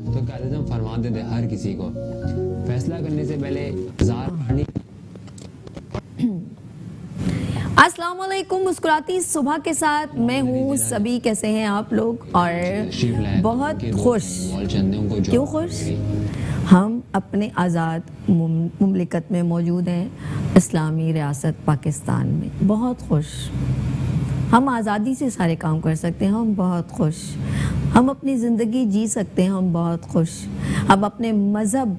تو قائد-اعظم فرماتے تھے ہر کسی کو فیصلہ کرنے سے پہلے ہزار پانی. السلام علیکم. مسکراتی صبح کے ساتھ میں ہوں. سبھی کیسے ہیں آپ لوگ؟ اور بہت خوش. کیوں خوش؟ ہم اپنے آزاد مملکت میں موجود ہیں، اسلامی ریاست پاکستان میں. بہت خوش. ہم آزادی سے سارے کام کر سکتے ہیں. ہم بہت خوش. ہم اپنی زندگی جی سکتے ہیں. ہم بہت خوش. ہم اپنے مذہب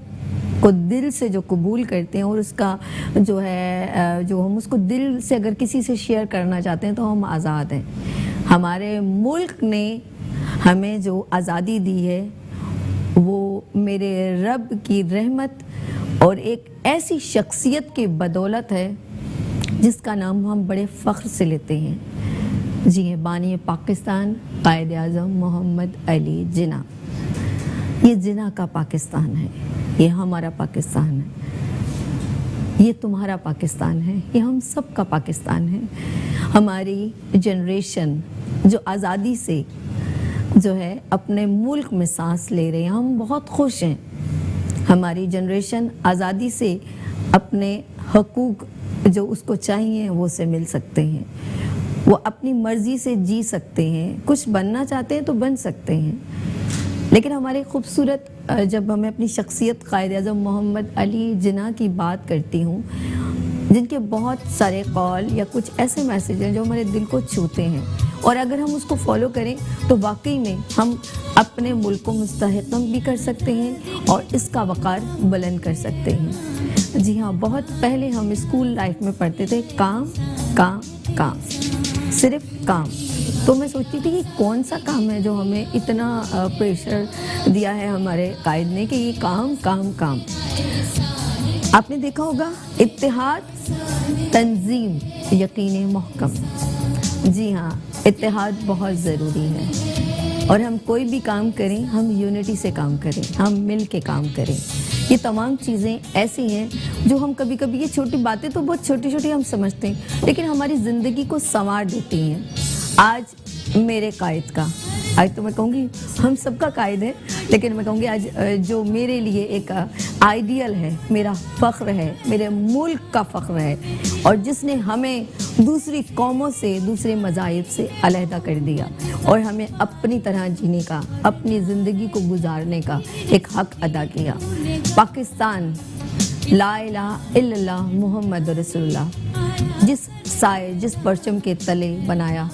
کو دل سے جو قبول کرتے ہیں اور اس کا جو ہے جو ہم اس کو دل سے اگر کسی سے شیئر کرنا چاہتے ہیں تو ہم آزاد ہیں. ہمارے ملک نے ہمیں جو آزادی دی ہے وہ میرے رب کی رحمت اور ایک ایسی شخصیت کی بدولت ہے جس کا نام ہم بڑے فخر سے لیتے ہیں. جی ہیں، بانی پاکستان قائد اعظم محمد علی جناح. یہ جناح کا پاکستان ہے. یہ ہمارا پاکستان ہے. یہ تمہارا پاکستان ہے. یہ ہم سب کا پاکستان ہے. ہماری جنریشن جو آزادی سے جو ہے اپنے ملک میں سانس لے رہے ہیں، ہم بہت خوش ہیں. ہماری جنریشن آزادی سے اپنے حقوق جو اس کو چاہیے وہ سے مل سکتے ہیں. وہ اپنی مرضی سے جی سکتے ہیں. کچھ بننا چاہتے ہیں تو بن سکتے ہیں. لیکن ہمارے خوبصورت جب میں اپنی شخصیت قائد اعظم محمد علی جناح کی بات کرتی ہوں، جن کے بہت سارے قول یا کچھ ایسے میسیج ہیں جو ہمارے دل کو چھوتے ہیں، اور اگر ہم اس کو فالو کریں تو واقعی میں ہم اپنے ملک کو مستحکم بھی کر سکتے ہیں اور اس کا وقار بلند کر سکتے ہیں. جی ہاں، بہت پہلے ہم اسکول لائف میں پڑھتے تھے کام کام کام، صرف کام. تو میں سوچتی تھی کہ کون سا کام ہے جو ہمیں اتنا پریشر دیا ہے ہمارے قائد نے کہ یہ کام کام کام. آپ نے دیکھا ہوگا اتحاد، تنظیم، یقین محکم. جی ہاں، اتحاد بہت ضروری ہے. اور ہم کوئی بھی کام کریں ہم یونٹی سے کام کریں، ہم مل کے کام کریں. یہ تمام چیزیں ایسی ہیں جو ہم کبھی کبھی یہ چھوٹی باتیں تو بہت چھوٹی چھوٹی ہم سمجھتے ہیں لیکن ہماری زندگی کو سنوار دیتی ہیں. آج میرے قائد کا، آج تو میں کہوں گی ہم سب کا قائد ہے، لیکن میں کہوں گی آج جو میرے لیے ایک آئیڈیل ہے، میرا فخر ہے، میرے ملک کا فخر ہے، اور جس نے ہمیں دوسری قوموں سے، دوسرے مذاہب سے علیحدہ کر دیا اور ہمیں اپنی طرح جینے کا، اپنی زندگی کو گزارنے کا ایک حق ادا کیا. پاکستان لا الہ الا اللہ محمد رسول اللہ جس سائے، جس پرچم کے تلے بنایا،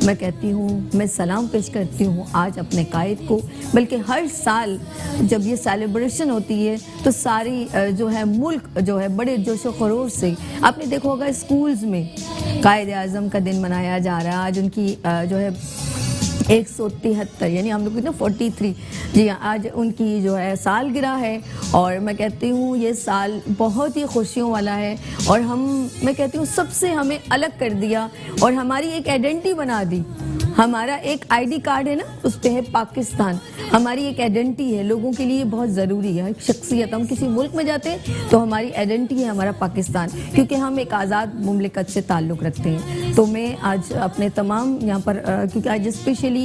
میں کہتی ہوں، میں سلام پیش کرتی ہوں آج اپنے قائد کو. بلکہ ہر سال جب یہ سیلیبریشن ہوتی ہے تو ساری جو ہے ملک جو ہے بڑے جوش و خروش سے، آپ نے دیکھا ہوگا اسکولز میں قائد اعظم کا دن منایا جا رہا ہے. آج ان کی جو ہے 173 یعنی ہم لوگ کہتے ہیں 43، جی ہاں، آج ان کی جو ہے سالگرہ ہے. اور میں کہتی ہوں یہ سال بہت ہی خوشیوں والا ہے، اور میں کہتی ہوں سب سے ہمیں الگ کر دیا اور ہماری ایک آئیڈینٹی بنا دی. ہمارا ایک آئی ڈی کارڈ ہے نا، اس پہ ہے پاکستان. ہماری ایک آئیڈینٹی ہے. لوگوں کے لیے بہت ضروری ہے ایک شخصیت. ہم کسی ملک میں جاتے ہیں تو ہماری آئیڈینٹی ہے ہمارا پاکستان، کیونکہ ہم ایک آزاد مملکت سے تعلق رکھتے ہیں. تو میں آج اپنے تمام یہاں پر کیونکہ آج اسپیشلی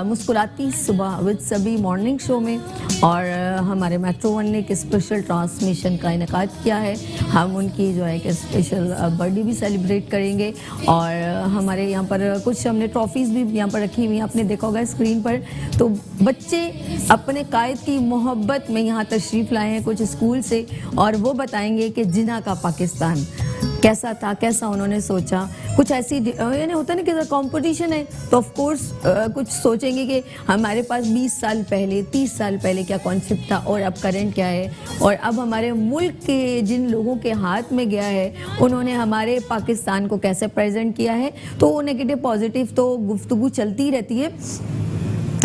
مسکراتی صبح وتھ سبھی مارننگ شو میں اور ہمارے میٹرو ون نے ایک اسپیشل ٹرانسمیشن کا انعقاد کیا ہے. ہم ان کی جو ہے کہ اسپیشل برتھ ڈے بھی سیلیبریٹ کریں گے، اور ہمارے یہاں پر کچھ ہم نے ٹرافیز بھی یہاں پر رکھی ہوئی ہیں. آپ نے دیکھا ہوگا اسکرین پر. تو بچے اپنے قائد کی محبت میں یہاں تشریف لائے ہیں کچھ اسکول سے، اور وہ بتائیں گے کہ جناح کا پاکستان کیسا تھا، کیسا انہوں نے سوچا. کچھ ایسی یعنی ہوتا ہے نا کہ کمپٹیشن ہے تو آف کورس کچھ سوچیں گے کہ ہمارے پاس 20 سال پہلے 30 سال پہلے کیا کانسیپٹ تھا اور اب کرنٹ کیا ہے، اور اب ہمارے ملک کے جن لوگوں کے ہاتھ میں گیا ہے انہوں نے ہمارے پاکستان کو کیسے پریزنٹ کیا ہے. تو وہ نیگیٹو پازیٹیو تو گفتگو چلتی رہتی ہے،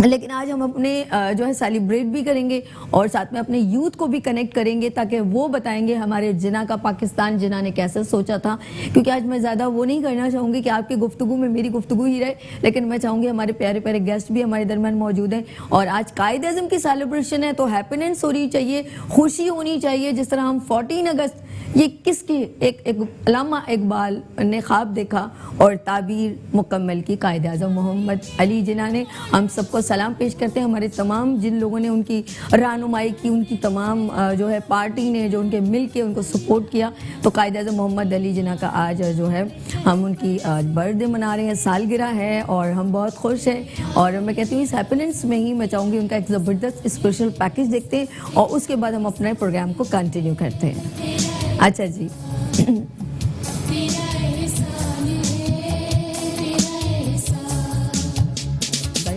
لیکن آج ہم اپنے جو ہے سیلیبریٹ بھی کریں گے اور ساتھ میں اپنے یوتھ کو بھی کنیکٹ کریں گے تاکہ وہ بتائیں گے ہمارے جناح کا پاکستان جناح نے کیسے سوچا تھا. کیونکہ آج میں زیادہ وہ نہیں کرنا چاہوں گی کہ آپ کی گفتگو میں میری گفتگو ہی رہے، لیکن میں چاہوں گی ہمارے پیارے پیارے گیسٹ بھی ہمارے درمیان موجود ہیں. اور آج قائد اعظم کی سیلیبریشن ہے تو ہیپینس ہونی چاہیے، خوشی ہونی چاہیے. جس طرح ہم 14 اگست یہ کس کی ایک علامہ اقبال نے خواب دیکھا اور تعبیر مکمل کی قائد اعظم محمد علی جناح نے. ہم سب کو سلام پیش کرتے ہیں, ہمارے تمام جن لوگوں نے ان کی رہنمائی کی, ان کی تمام جو ہے پارٹی نے جو ان کے مل کے ان کو سپورٹ کیا. تو قائد اعظم محمد علی جناح کا آج جو ہے ہم ان کی برتھ ڈے منا رہے ہیں, سالگرہ ہے, اور ہم بہت خوش ہیں. اور میں کہتی ہوں اس ہیپینس میں ہی میں چاہوں گی ان کا ایک زبردست اسپیشل پیکج دیکھتے ہیں, اور اس کے بعد ہم اپنے پروگرام کو کنٹینیو کرتے ہیں. اچھا جی,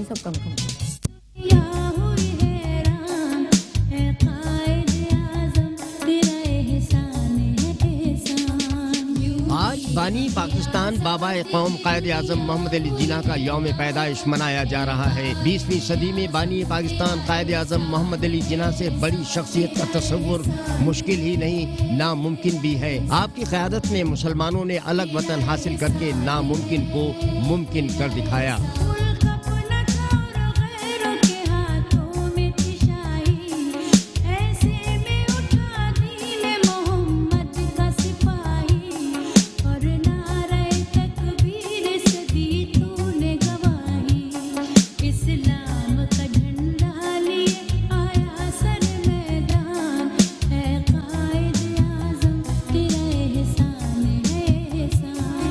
سب کم کم. آج بانی پاکستان بابا قوم قائد اعظم محمد علی جناح کا یوم پیدائش منایا جا رہا ہے. 20ویں صدی میں بانی پاکستان قائد اعظم محمد علی جناح سے بڑی شخصیت کا تصور مشکل ہی نہیں, ناممکن بھی ہے. آپ کی قیادت میں مسلمانوں نے الگ وطن حاصل کر کے ناممکن کو ممکن کر دکھایا.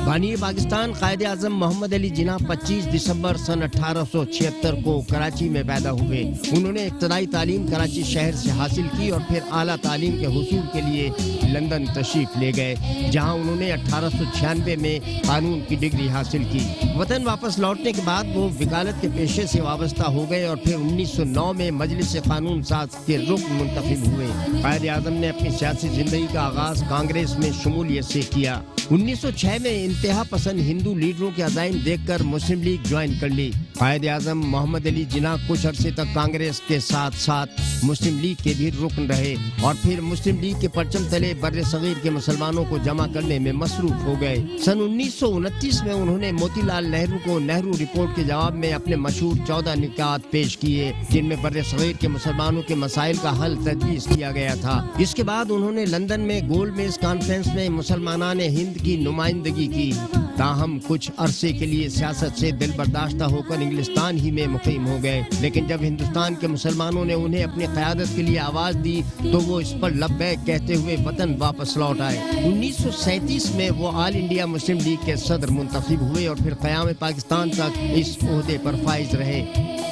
بانی پاکستان قائد اعظم محمد علی جناح 25 دسمبر سن 1876 کو کراچی میں پیدا ہوئے. انہوں نے ابتدائی تعلیم کراچی شہر سے حاصل کی اور پھر اعلیٰ تعلیم کے حصول کے لیے لندن تشریف لے گئے, جہاں انہوں نے 1896 میں قانون کی ڈگری حاصل کی. وطن واپس لوٹنے کے بعد وہ وکالت کے پیشے سے وابستہ ہو گئے اور پھر 1909 میں مجلس قانون ساز کے رکن منتخب ہوئے. قائد اعظم نے اپنی سیاسی زندگی کا آغاز کانگریس میں شمولیت سے کیا. 1906 میں انتہا پسند ہندو لیڈروں کے عزائم دیکھ کر مسلم لیگ جوائن کر لی. قائد اعظم محمد علی جناح کچھ عرصے تک کانگریس کے ساتھ ساتھ مسلم لیگ کے بھی رکن رہے اور پھر مسلم لیگ کے پرچم تلے بر صغیر کے مسلمانوں کو جمع کرنے میں مصروف ہو گئے. سن 1929 میں انہوں نے موتی لال نہرو کو نہرو رپورٹ کے جواب میں اپنے مشہور 14 نکات پیش کیے, جن میں بر صغیر کے مسلمانوں کے مسائل کا حل تجویز کیا گیا تھا. اس کے بعد انہوں نے لندن میں گولڈ میز کانفرنس میں مسلمانان ہند کی نمائندگی کی. تاہم کچھ عرصے کے لیے سیاست سے دل برداشتہ ہو کر انگلستان ہی میں مقیم ہو گئے, لیکن جب ہندوستان کے مسلمانوں نے انہیں اپنی قیادت کے لیے آواز دی تو وہ اس پر لبیک کہتے ہوئے وطن واپس لوٹ آئے. 1937 میں وہ آل انڈیا مسلم لیگ کے صدر منتخب ہوئے اور پھر قیام پاکستان تک اس عہدے پر فائز رہے.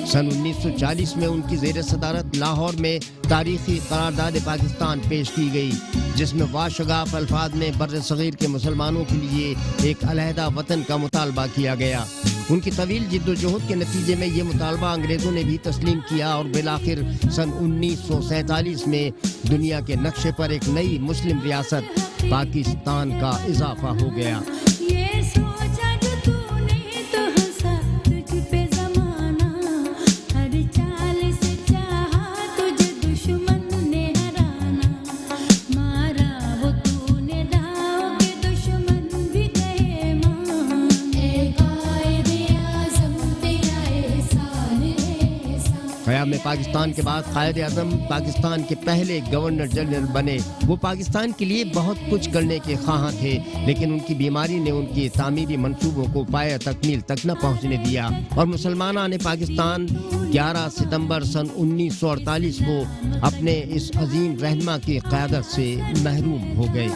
سن 1940 میں ان کی زیر صدارت لاہور میں تاریخی قرارداد پاکستان پیش کی گئی, جس میں واشگاف الفاظ میں بر صغیر کے مسلمانوں کے لیے ایک علیحدہ وطن کا مطالبہ کیا گیا. ان کی طویل جد و جہد کے نتیجے میں یہ مطالبہ انگریزوں نے بھی تسلیم کیا اور بالآخر سن 1947 میں دنیا کے نقشے پر ایک نئی مسلم ریاست پاکستان کا اضافہ ہو گیا. قیام پاکستان کے بعد قائد اعظم پاکستان کے پہلے گورنر جنرل بنے. وہ پاکستان کے لیے بہت کچھ کرنے کے خواہاں تھے, لیکن ان کی بیماری نے ان کی تعمیری منصوبوں کو پایہ تکمیل تک نہ پہنچنے دیا اور مسلمانان پاکستان 11 ستمبر سن 1948 کو اپنے اس عظیم رہنما کی قیادت سے محروم ہو گئے.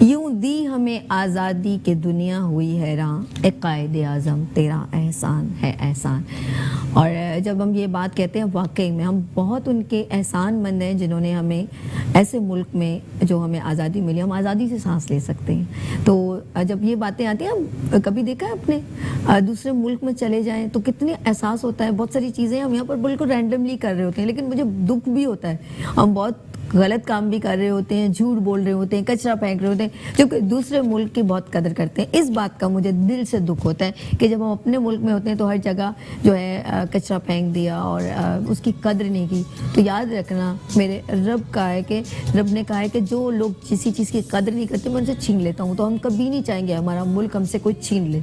یوں دی ہمیں آزادی کی دنیا ہوئی حیران, اے قائد اعظم تیرا احسان ہے احسان. اور جب ہم یہ بات کہتے ہیں واقعی میں ہم بہت ان کے احسان مند ہیں, جنہوں نے ہمیں ایسے ملک میں جو ہمیں آزادی ملی, ہم آزادی سے سانس لے سکتے ہیں. تو جب یہ باتیں آتی ہیں, کبھی دیکھا ہے اپنے دوسرے ملک میں چلے جائیں تو کتنے احساس ہوتا ہے. بہت ساری چیزیں ہم یہاں پر بالکل رینڈملی کر رہے ہوتے ہیں, لیکن مجھے دکھ بھی ہوتا ہے. ہم بہت غلط کام بھی کر رہے ہوتے ہیں, جھوٹ بول رہے ہوتے ہیں, کچرا پھینک رہے ہوتے ہیں, جو کہ دوسرے ملک کی بہت قدر کرتے ہیں. اس بات کا مجھے دل سے دکھ ہوتا ہے کہ جب ہم اپنے ملک میں ہوتے ہیں تو ہر جگہ جو ہے کچرا پھینک دیا اور اس کی قدر نہیں کی. تو یاد رکھنا میرے رب نے کہا ہے کہ جو لوگ کسی چیز کی قدر نہیں کرتے میں ان سے چھین لیتا ہوں. تو ہم کبھی نہیں چاہیں گے ہمارا ملک ہم سے کوئی چھین لے,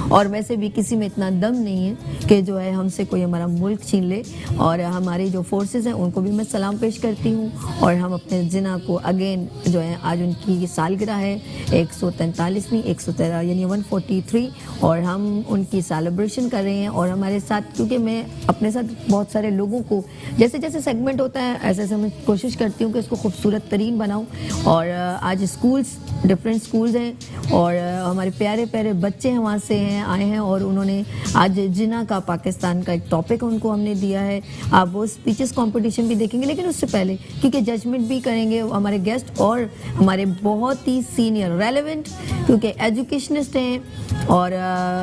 اور ویسے بھی کسی میں اتنا دم نہیں ہے کہ جو ہے ہم سے کوئی ہمارا ملک چھین لے. اور ہماری جو فورسز ہیں ان کو بھی میں سلام پیش کرتی ہوں. اور ہم اپنے جنا کو اگین جو ہے آج ان کی سالگرہ ہے 143ویں 113 یعنی 143, اور ہم ان کی سیلیبریشن کر رہے ہیں. اور ہمارے ساتھ کیونکہ میں اپنے ساتھ بہت سارے لوگوں کو جیسے جیسے سیگمنٹ ہوتا ہے ایسے ایسے میں کوشش کرتی ہوں کہ اس کو خوبصورت ترین بناؤں. اور آج اسکولس ڈفرینٹ اسکولز ہیں اور ہمارے پیارے پیارے بچے وہاں سے آئے ہیں, اور انہوں نے آج جنا کا پاکستان کا ایک ٹاپک ان کو ہم نے دیا ہے. آپ وہ اسپیچز کمپٹیشن بھی دیکھیں گے, لیکن اس سے پہلے کیونکہ ججمنٹ بھی کریں گے ہمارے گیسٹ اور ہمارے بہت ہی سینئر ریلیونٹ کیونکہ ایجوکیشنسٹ ہیں اور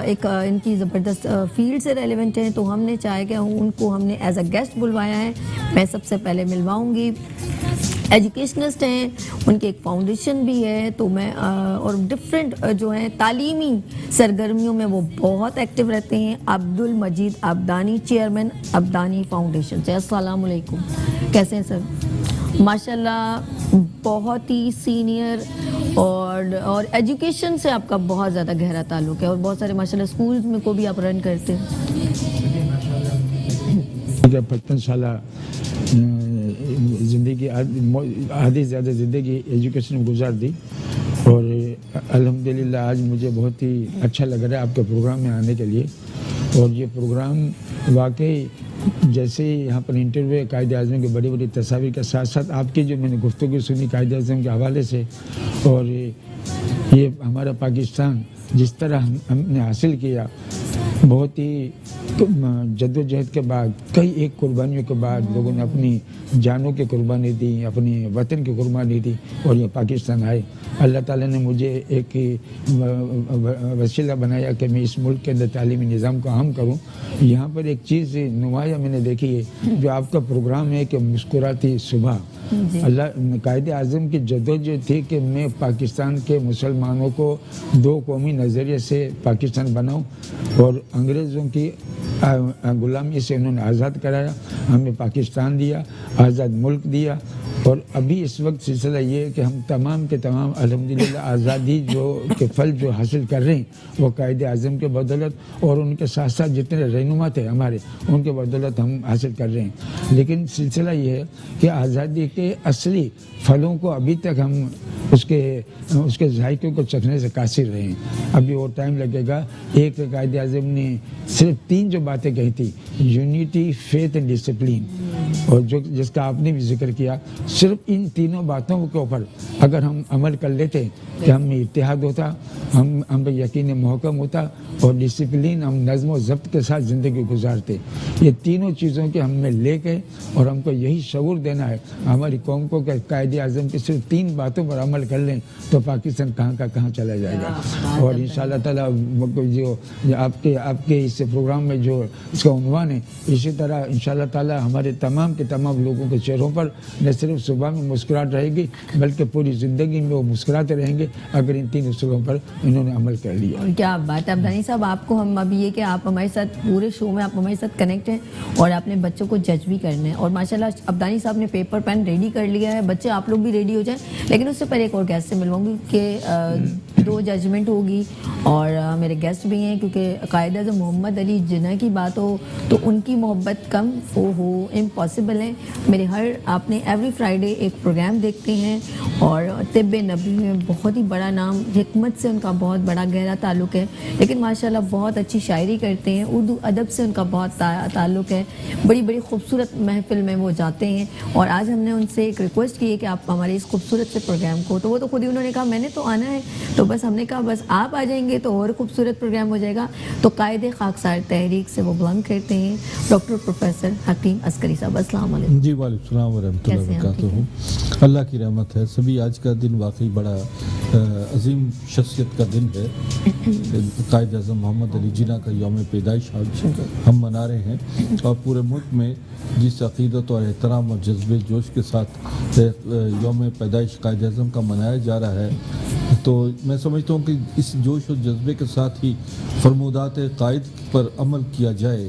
ایک ان کی زبردست فیلڈ سے ریلیونٹ ہیں. تو ہم نے چاہا کہ ان کو ہم نے ایز اے گیسٹ بلوایا ہے. میں سب سے پہلے ملواؤں گی, ایجوکیشنسٹ ہیں, ان کی ایک فاؤنڈیشن بھی ہے. تو میں اور ڈفرینٹ جو ہیں تعلیمی سرگرمیوں میں وہ بہت ایکٹیو رہتے ہیں. عبد المجید عبدانی, چیئرمین عبدانی فاؤنڈیشن سے. السلام علیکم, کیسے ہیں سر؟ ماشاءاللہ بہت ہی سینئر اور ایجوکیشن سے آپ کا بہت زیادہ گہرا تعلق ہے, اور بہت سارے ماشاءاللہ اسکولز میں کو بھی آپ رن کرتے ہیں. 55 سالہ زندگی آدھی زیادہ زندگی ایجوکیشن میں گزار دی, اور الحمدللہ آج مجھے بہت ہی اچھا لگ رہا ہے آپ کے پروگرام میں آنے کے لیے. اور یہ پروگرام واقعی جیسے یہاں پر انٹرویو قائد اعظم کی بڑی بڑی تصاویر کے ساتھ ساتھ آپ کی جو میں نے گفتگو سنی قائد اعظم کے حوالے سے, اور یہ ہمارا پاکستان جس طرح ہم نے حاصل کیا بہت ہی جد و جہد کے بعد, کئی ایک قربانیوں کے بعد لوگوں نے اپنی جانوں کی قربانی دی, اپنی وطن کی قربانی دی اور یہ پاکستان آئے. اللہ تعالیٰ نے مجھے ایک وسیلہ بنایا کہ میں اس ملک کے اندر تعلیمی نظام کو عام کروں. یہاں پر ایک چیز نمایاں میں نے دیکھی ہے جو آپ کا پروگرام ہے کہ مسکراتی صبح. اللہ قائد اعظم کی جدوجہد تھی کہ میں پاکستان کے مسلمانوں کو دو قومی نظریے سے پاکستان بناؤں, اور انگریزوں کی غلامی سے انہوں نے آزاد کرایا, ہمیں پاکستان دیا, آزاد ملک دیا. اور ابھی اس وقت سلسلہ یہ ہے کہ ہم تمام کے تمام الحمدللہ آزادی کے پھل جو حاصل کر رہے ہیں وہ قائد اعظم کے بدولت اور ان کے ساتھ ساتھ جتنے رہنما تھے ہمارے ان کے بدولت ہم حاصل کر رہے ہیں. لیکن سلسلہ یہ ہے کہ آزادی کے اصلی پھلوں کو ابھی تک ہم اس کے ذائقے کو چکھنے سے قاصر رہے ہیں. ابھی اور ٹائم لگے گا. ایک قائد اعظم نے صرف 3 جو باتیں کہی تھی, یونٹی, فیتھ اینڈ ڈسپلین, اور جس کا آپ نے بھی ذکر کیا, صرف ان تینوں باتوں کے اوپر اگر ہم عمل کر لیتے کہ ہم میں اتحاد ہوتا, ہم پہ یقین محکم ہوتا, اور ڈسپلین, ہم نظم و ضبط کے ساتھ زندگی گزارتے. یہ تینوں چیزوں کے ہم میں لے کے, اور ہم کو یہی شعور دینا ہے ہماری قوم کو کہ قائد اعظم کی صرف 3 باتوں پر عمل کر لیں تو پاکستان کہاں کا کہاں چلا جائے گا. اور انشاءاللہ تعالیٰ جو آپ کے اس پروگرام میں جو اس کا عنوان ہے, اسی طرح انشاءاللہ تعالیٰ ہمارے تمام کے تمام لوگوں کے چہروں پر نہ صرف صبح میں مسکراہٹ رہے گی بلکہ پوری زندگی میں وہ مسکراتے رہیں گے اگر ان 3 اصولوں پر انہوں نے عمل کر لیا. کیا بات ہے عبدانی صاحب, آپ کو ہم ابھی یہ کہ آپ ہمارے ساتھ پورے شو میں آپ ہمارے ساتھ کنیکٹ ہیں اور آپ نے بچوں کو جج بھی کرنا ہے, اور ماشاءاللہ عبدانی صاحب نے پیپر پین ریڈی کر لیا ہے. بچے آپ لوگ بھی ریڈی ہو جائیں. لیکن اس سے پہلے ایک اور گیسٹ سے ملواؤں گی کہ 2 ججمنٹ ہوگی, اور میرے گیسٹ بھی ہیں کیونکہ قائد اعظم محمد علی جناح کی بات ہو تو ان کی محبت کم ہو امپاسبل ہے. میرے آپ نے ایوری فرائیڈے ایک پروگرام دیکھتے ہیں, اور طب نبی میں بہت ہی بڑا نام, حکمت سے ان کا بہت بڑا گہرا تعلق ہے, لیکن ماشاءاللہ بہت اچھی شاعری کرتے ہیں, اردو ادب سے ان کا بہت تعلق ہے, بڑی بڑی خوبصورت محفل میں وہ جاتے ہیں. اور آج ہم نے ان سے ایک ریکویسٹ کی ہے کہ آپ ہمارے اس خوبصورت سے پروگرام کو, تو وہ تو خود ہی انہوں نے کہا میں نے تو آنا ہے, تو بس ہم نے کہا بس آپ آ جائیں گے تو اور خوبصورت پروگرام ہو جائے گا. تو قائد خاکسار تحریک سے وہ بلانگ کرتے ہیں ڈاکٹر پروفیسر حکیم عسکری صاحب. السلام علیکم. جی وعلیکم السلام ورحمۃ اللہ وبرکاتہ. اللہ کی رحمت ہے. سبھی آج کا دن واقعی بڑا عظیم شخصیت کا دن ہے. قائد اعظم محمد علی جناح کا یوم پیدائش آج ہم منا رہے ہیں, اور پورے ملک میں جس عقیدت اور احترام اور جذبے جوش کے ساتھ یوم پیدائش قائد اعظم کا منایا جا رہا ہے, تو میں سمجھتا ہوں کہ اس جوش اور جذبے کے ساتھ ہی فرمودات قائد پر عمل کیا جائے.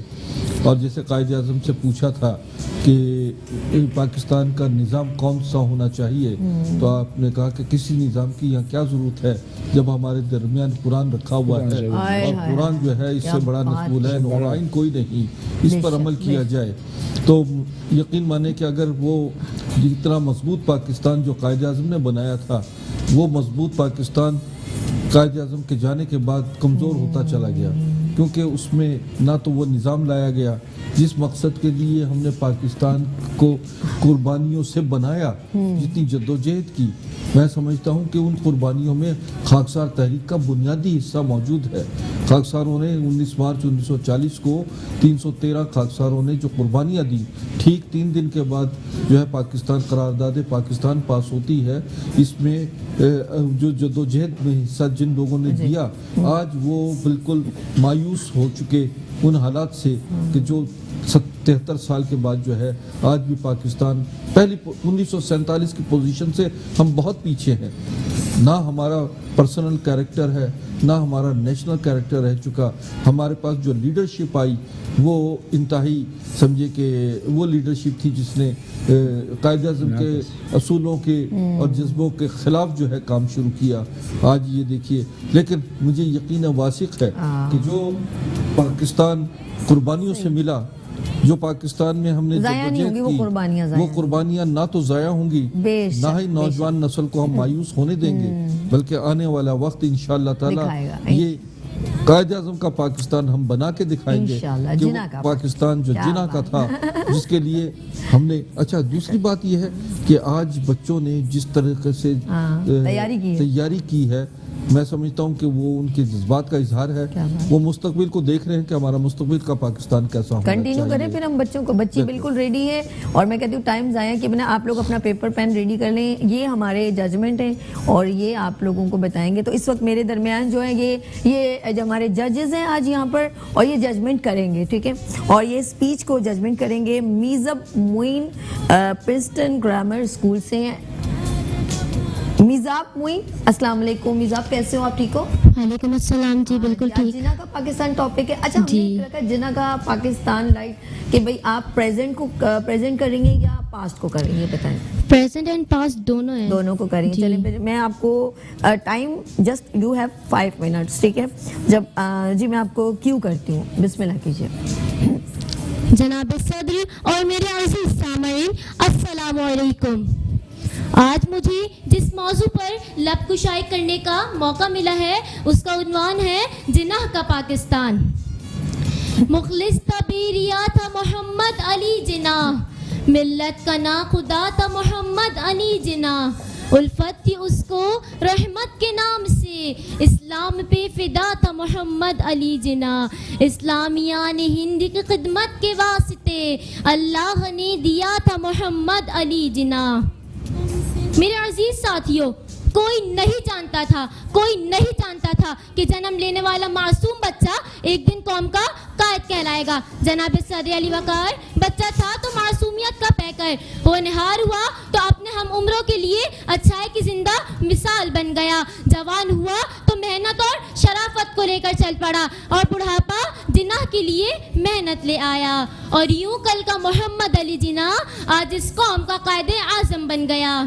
اور جیسے قائد اعظم سے پوچھا تھا کہ پاکستان کا نظام کون سا ہونا چاہیے, تو آپ نے کہا کہ کسی نظام کی یہاں کیا ضرورت ہے جب ہمارے درمیان قرآن رکھا ہوا ہے, اور قرآن جو ہے اس سے بڑا نصب العین اور آئین کوئی نہیں, اس پر عمل کیا جائے. تو یقین مانے کہ اگر وہ جتنا مضبوط پاکستان جو قائد اعظم نے بنایا تھا, وہ مضبوط پاکستان قائد اعظم کے جانے کے بعد کمزور ہوتا چلا گیا, کیونکہ اس میں نہ تو وہ نظام لایا گیا جس مقصد کے لیے ہم نے پاکستان کو قربانیوں سے بنایا, جتنی جدوجہد کی. میں سمجھتا ہوں کہ ان قربانیوں میں خاکسار تحریک کا بنیادی حصہ موجود ہے. خاکساروں نے 19 مارچ 1940 کو 313 خاکساروں نے جو قربانیاں دی, ٹھیک 3 دن کے بعد جو ہے پاکستان قرارداد پاکستان پاس ہوتی ہے. اس میں جو جدوجہد میں حصہ جن لوگوں نے دیا, آج وہ بالکل مایوس ہو چکے ان حالات سے کہ جو 73 سال کے بعد جو ہے آج بھی پاکستان پہلی 1947 کی پوزیشن سے ہم بہت پیچھے ہیں. نہ ہمارا پرسنل کیریکٹر ہے, نہ ہمارا نیشنل کیریکٹر رہ چکا. ہمارے پاس جو لیڈرشپ آئی وہ انتہائی سمجھے کہ وہ لیڈرشپ تھی جس نے قائد اعظم کے اصولوں کے اور جذبوں کے خلاف جو ہے کام شروع کیا. آج یہ دیکھیے, لیکن مجھے یقین واثق ہے کہ جو پاکستان قربانیوں سے ملا, جو پاکستان میں ہم نے جدوجہد کی, وہ قربانیاں نہ تو ضائع ہوں گی, نہ ہی نوجوان نسل کو ہم مایوس ہونے دیں گے, بلکہ آنے والا وقت انشاءاللہ تعالی یہ قائد اعظم کا پاکستان ہم بنا کے دکھائیں گے کہ وہ پاکستان جو جناح کا تھا, جس کے لیے ہم نے. اچھا, دوسری بات یہ ہے کہ آج بچوں نے جس طریقے سے تیاری کی ہے, میں سمجھتا ہوں کہ وہ ان کے جذبات کا اظہار ہے. وہ مستقبل کو دیکھ رہے ہیں کہ ہمارا مستقبل کا پاکستان کیسا ہونا چاہیے. کنٹینیو کریں پھر ہم بچوں کو, بچی بالکل ریڈی ہے, اور میں کہتی ہوں ٹائم ضائع کہ بنا آپ لوگ اپنا پیپر پین ریڈی کر لیں. یہ ہمارے ججمنٹ ہیں اور یہ آپ لوگوں کو بتائیں گے. تو اس وقت میرے درمیان جو ہے یہ جو ہمارے ججز ہیں آج یہاں پر, اور یہ ججمنٹ کریں گے, ٹھیک ہے, اور یہ اسپیچ کو ججمنٹ کریں گے. میزب موئن پرنسٹن گرامر اسکول سے ہیں. میزاب موئن, السلام علیکم. میزاب کیسے ہو آپ, ٹھیک ہو؟ وعلیکم السلام. جی بالکل ٹھیک. جناح کا پاکستان ٹاپک ہے. اچھا, جناح کا پاکستان لائٹ کہ بھئی آپ پریزنٹ کو پریزنٹ کریں گے یا پاسٹ کو کریں گے, بتائیں. پریزنٹ اینڈ پاسٹ دونوں ہیں, دونوں کو کریں گے. چلیں پھر میں آپ کو time just you have 5 minutes, ٹھیک ہے. جب جی میں آپ کو کیو کرتی ہوں, بسم اللہ کیجیے. جناب صدر اور میرے عزیز سامعین, السلام علیکم. آج مجھے جس موضوع پر لب کشائی کرنے کا موقع ملا ہے اس کا عنوان ہے جناح کا پاکستان. مخلص تبیریا تھا محمد علی جناح, ملت کا نا خدا تھا محمد علی جناح. الفت تھی اس کو رحمت کے نام سے, اسلام پہ فدا تھا محمد علی جناح. اسلامیان ہند کی خدمت کے واسطے اللہ نے دیا تھا محمد علی جناح. میرے عزیز ساتھیوں, کوئی نہیں جانتا تھا کہ جنم لینے والا معصوم بچہ ایک دن قوم کا قائد کہلائے گا. جناب صدر علی وقار بچہ تھا تو معصومیت کا پیکر, وہ نہار ہوا تو اپنے ہم عمروں کے لیے اچھائی کی زندہ مثال بن گیا. جوان ہوا تو محنت اور شرافت کو لے کر چل پڑا, اور بڑھاپا جناح کے لیے محنت لے آیا. اور یوں کل کا محمد علی جناح آج اس قوم کا قائد اعظم بن گیا.